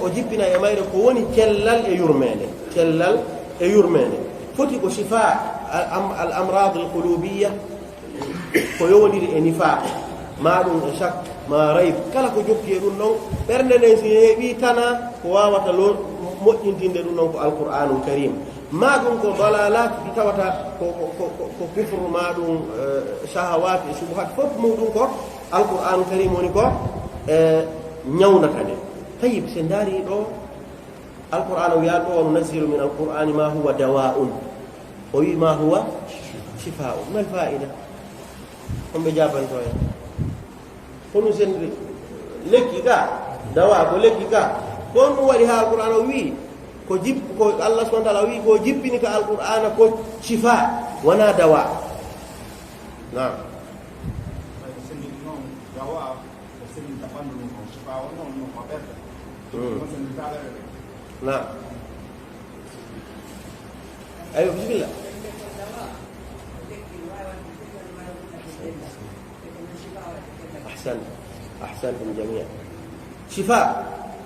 Speaker 2: وجبنا يمير كوني كلل يرمين فتك شفاء الأمراض القلوبية ويوني النفاق ما دون شك ما ريب كلا كجوك يرون برنن سيبي تنا وواتا لون moƴƴintinde ɗum noon ko alqur'anul karim ma ɗum ko dalalat ɗi tawata ko kufru ma ɗum shahawat e subuhat fof muɗum ko alqur'anul karim woni ko ñawnata nde tayib se ndaari ɗo alqur'an o wiya ɗo wa nunazzilu min alqur'ani ma huwa dawa'un o wi ma huwa shifa'un mal fa'ida homɓe jabanto en hono sen lekki ga dawa ko lekki ga kon ɗum waɗi ha alqur'ana o wi ko allah subhanahu wa ta'ala wi ko jippini ka alqur'ana ko shifa wana dawa naam naam ayo bismillah أحسنتم جميعا شفاء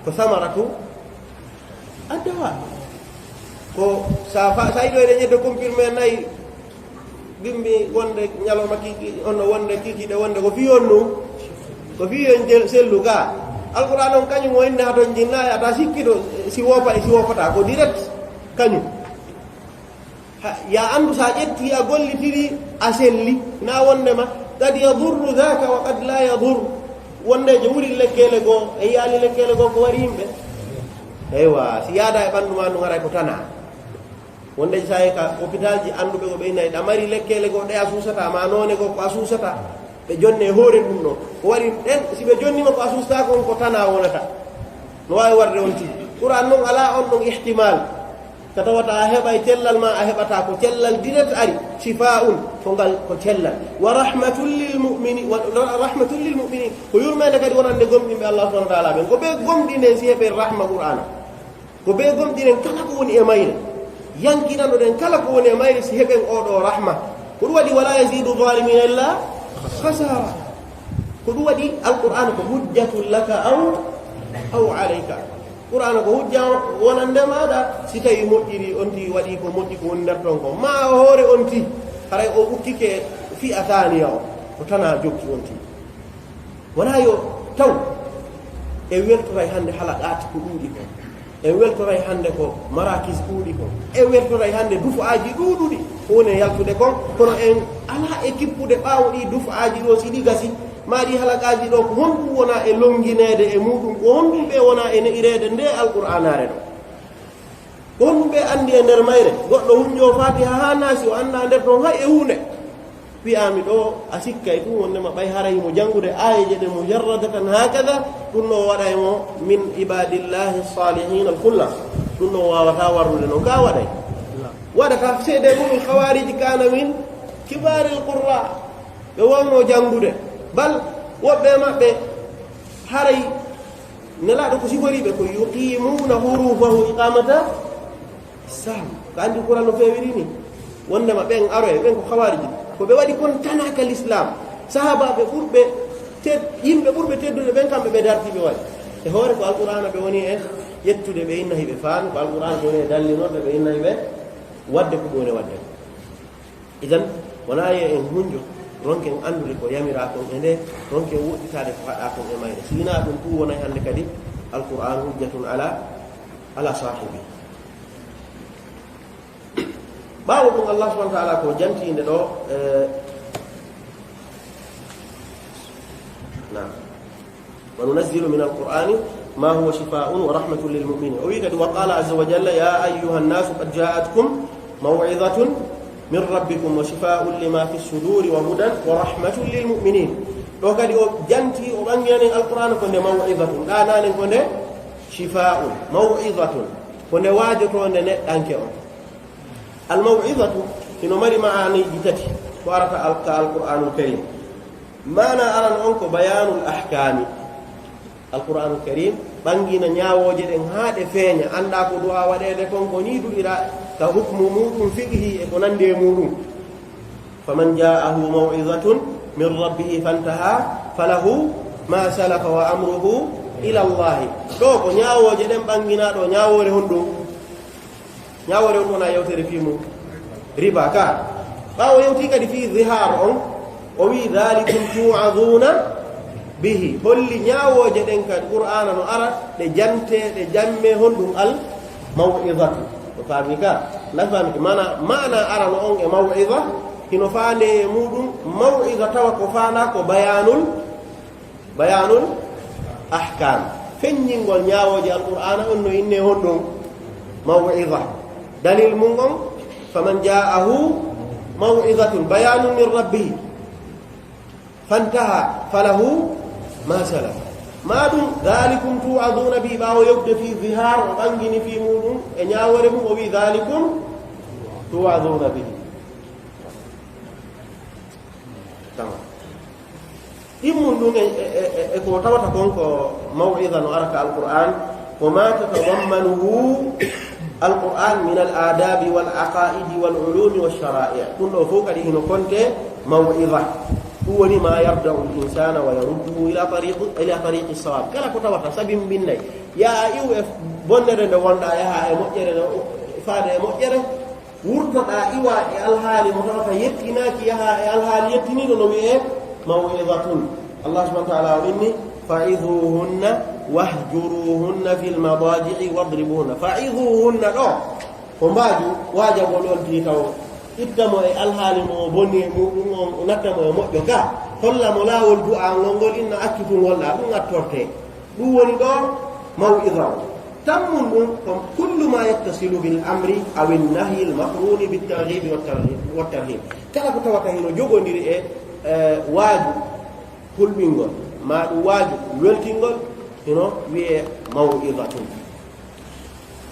Speaker 2: فثمرة الدواء ko safa saydo ede nyeddo confirmer nay bimbi wonde nyaloma kiki on wonde kiki de wonde ko fiyonnu ko fiyon jel selluga alquran on kanyum o inde hato jinna ata sikkido si wopata ko direct kanyum ya andu sa jetti a gollitiri a selli na wonde ma qad yadurru dhaka wa qad la yadur wonde je wuri lekkele go e yali lekkele go ko wari yimbe eywa si yada e bandu ma no ngara ko tana wonde say ka hôpital ji andube go be nay damari lekkele go de asusata ma none go ko asusata be jonne hoore dum no ko wari den si be jonni ma ko asusta ko tana wonata no way warde on ti qur'an non ala on non ihtimal katawata heba tellal ma hebata ko tellal direct ari shifaa'un fongal ko tellal wa rahmatul lil mu'minin wa rahmatul lil mu'minin ko yurmede kadi wonande gomdimbe Allah subhanahu wa ta'ala ben ko be gomdine si hebe rahma qur'ana ko be gomdine kala ko woni e mayre yankinano den kala ko woni e mayre si heben odo rahma ko wadi wala yazidu zalimin illa khasara ko wadi alquran ko hujjatul laka aw alayka qur'an ko hujja wonande maada si tawi moƴƴiri onti waɗi ko moƴƴi ko woni nder ton ko ma hoore onti haray o ukkike fi athaniya o ko tana jokki onti wona yo taw e weltoray hande halaqat ko ɗuuɗi ko e weltoray hande ko marakis ɗuuɗi ko e weltoray hande dufu'aji ɗuuɗuɗi ko woni yaltude kon kono en ala e kippude ɓaawo ɗi dufu'aji ɗo si ɗi gasi maadi halaqaji ɗo ko honɗum wona e longinede e muɗum ko honɗum ɓe wona e ne'irede nde alqur'anare ɗo ko honɗum ɓe andi e nder mayre goɗɗo hunño fatiha ha naasi o anda nder ton hay e hunde wiyami ɗo a sikkay ɗum wondema ɓay haraymo jangude ayeje ɗe mujarradatan hakada ɗum no waɗaymo min ibadillahi salihin alkhullas ɗum no wawata warrude no ka waɗay waɗata seede mum hawariji kana min kibari alqurra ɓe wonno jangude bal woɓɓe maɓɓe haray nelaɗo ko siforiɓe ko yuqimuna hurufahu iqamata sam ko andi qur'an no fewiri ni wondema ɓen aroye ɓen ko hawariji ko ɓe waɗi kon tanaka l'islam sahabaɓe ɓurɓe yimɓe ɓurɓe teddude ɓen kamɓe ɓe dartiɓe waɗi e hoore ko alqur'ana ɓe woni e ƴettude ɓe inna hiɓe faami ko alqur'ana ɓe woni e dallinorde ɓe inna hiɓe wadde ko ɗone wadde idan wona ye en hunjo ronken andude ko yamira kon e nde ronken woɗɗitade ko haɗa kon e mayre sina ɗum fu wonay hannde kadi alqur'an hujjatun ala على صاحبه باو الله سبحانه وتعالى كو جانتي ندو نعم وننزل من القرآن ما هو شفاء ورحمة للمؤمنين وقال عز وجل يا أيها الناس قد جاءتكم موعظة من ربكم وشفاء لما في الصدور وهدى ورحمة للمؤمنين لو قد جنتي وبنيان القرآن كن موعظة لا نان كن شفاء موعظة كن واجب كن أنكر الموعظة إنه مري معاني جتتي وعرف القرآن الكريم ما أنا أرى أنك بيان الأحكام القرآن الكريم بانجينا نياوجي دين هاده فينيا اندا ko du'a wadede kon ko ni dudira ka hukmu mudum fiqhi e ko nande mudum faman ja'ahu maw'izatun min rabbih fantaha falahu ma salafa wa amruhu ila Allah do ko nyaawoje den bangina do nyaawore hondo na yewtere fimu riba ka bawo yewti kadi fi zihar on o wi dhalikum tu'aduna bihi holli nyaawoje den kad qur'ana no ara de jante de jamme hondum al maw'izatu to famika la famika mana ara no on e maw'iza hino faande mudum maw'iza tawa ko faana ko bayanul ahkam fenyingol nyaawoje al qur'ana on no inne hondum maw'iza dalil mun on faman ja'ahu maw'izatun bayanun min rabbih fantaha falahu ما سلف ما دون ذلكم توعظون به باو يبدأ في ظهار وانجن في مودون ان ياورم وبي ذلكم توعظون به تمام يمون دون اكو تاوتا كونكو موعظه نارك القران وما تتضمنه القران من الآداب والعقائد والعلوم والشرائع كله فوق دي هنا كنت موعظه هو ما يرجع الإنسان ويرده إلى طريق الصواب كلا كتوتا سبين بني يا ايو بونر دو وندا يا موجره فاده موجره ورتا ايوا الحال متوتا يتيناك يا الحال يتيني نو موعظه الله سبحانه وتعالى اني فعظوهن واهجروهن في المضاجع واضربوهن فعظوهن دو فماجو واجب لون تيتاو ittamo e alhaali mo bonni mudum nattamo e moƴƴo ga holla mo laawol du'a ngol inna akkitungol la ɗum attorte ɗum woni ɗo maw'idha tammun ɗum kon kullu ma yattasilu bil amri aw an nahyi al maqrun bit targhib wa tarhib kala ko tawata hino jogondiri e waaju hulɓingol ma ɗum waaju weltingol hino wi'e maw'idhatun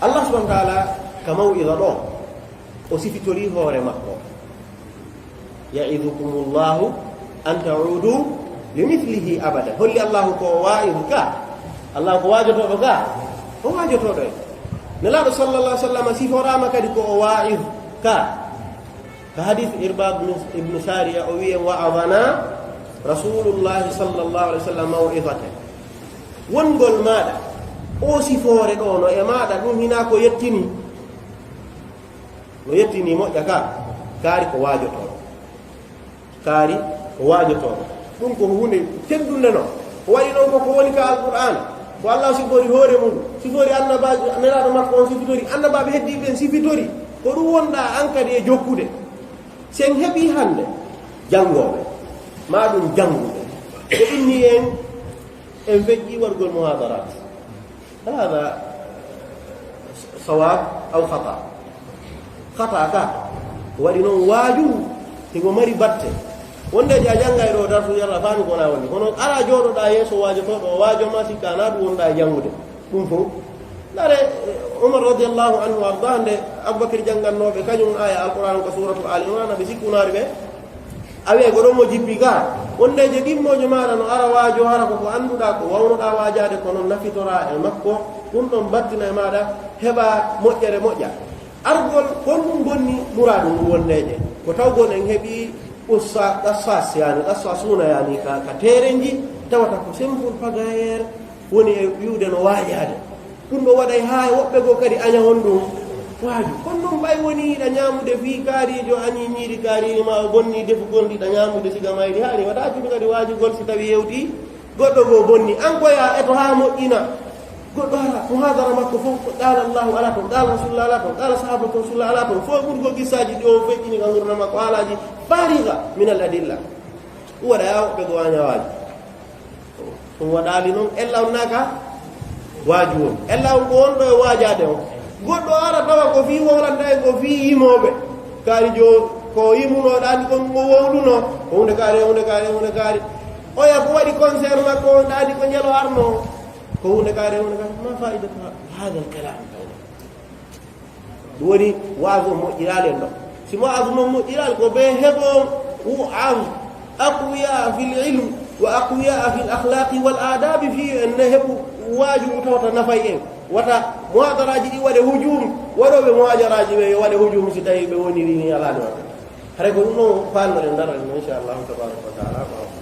Speaker 2: Allah subhanahu wa ta'ala ka maw'idha ɗo o sifitori hoore makko ya'idukumullahu an ta'udu limithlihi abada holli Allahu ko wa'idu ka Allah ko wajotoɗo ka o wajotoɗo nelaɗo sallallahu alaihi wasallam siforama kadi ko o wa'id ka hadith Irbad ibn Sariya o wi'en wa'adana rasulullahi sallallahu alaihi wasallam maw'izatan wongol maɗa o sifore ɗo no e maɗa ɗum hina ko yettini no yettini moƴƴa ka kaari ko waajotoɗo ɗum ko hunde teddunde no o waɗi ɗon ko woni ka alqur'an ko Allah sifori hoore mum sifori annabajo nelaɗo makko on sifitori annabaɓe heddiɓe en sifitori ko ɗum wonɗa an kadi e jokkude sen heɓi hande janngoɓe ma ɗum jannguɓe ɓe inni en feƴƴi wargol muhadarat hada sawab aw khata ka waɗi noon waaju himo mari batte wonde ja jangay ɗo dartu yalla faami kona woni kono ala jooɗoɗa yeeso waajotoɗo o waajo ma sikka na ɗum wonɗa jangude ɗum fof nare Umar radiallahu anhu arda hande Aboubacry jangannoɓe kañum aya alquran ko suratu Ali Imran ɓe sikkunaari ɓe awe ko ɗon mo jippi ka wondeje ɗimmojo maɗa no ara waajo hara koko annduɗa ko wawnoɗa waajade ko noon nafitora e makko ɗum ɗon battina e maɗa heɓa moƴƴere moƴƴa argol honɗum bonni muradu ndu wondeje ko tawgon en heeɓi qassas yani qassasuna yani ka terenji tawata ko simple pagayer woni e wiwde no waajade ɗum ɗo waɗay ha woɓɓe go kadi aña hon ɗum waaju kono ɗum ɓay woni yiɗa ñamude fi kaarijo añi ñiiɗi kaarini ma o bonni defugol ɗiɗa ñamude siga mayri hani waɗa cuɗu kadi waajugol si tawi yewti goɗɗo go bonni an koya eto ha moƴƴina goɗɗo ara muhadara makko fof ko qala Allahu ala ton qala rasulullah ala ton qala sahabatu rasulullah ala ton fof ɓuri ko gissaji ɗi o feƴƴini ka gurdam makko haalaji fariga min al adilla waɗa yawɓe ko wañawaji ɗum waɗali noon ella naka waaju won ella on ko wonɗo e waajade on goɗɗo ara tawa ko fi wolanda e ko fi yimoɓe kaari jo ko yimunoɗani kon mo wowluno ko hunde kaari oya ko waɗi concert makko on ɗaadi ko ñalo arno ko hunde kaari ma faidatu hada al kalam ɗum woni waago moƴƴirali en ɗo si waago noon moƴƴirali ko ɓe heɓo wu'am aqwiya fi l ilm wa aqwiya fi l akhlaqi wal adabi fi en heɓu waaju tawta nafay en wata muhadaraji ɗi waɗe hujum waɗoɓe muhadaraji ɓe yo waɗe hujum si tawi ɓe woni ni alani waɗa hare ko ɗum noon falnoɗen darani inchallahu tabaraka wa taala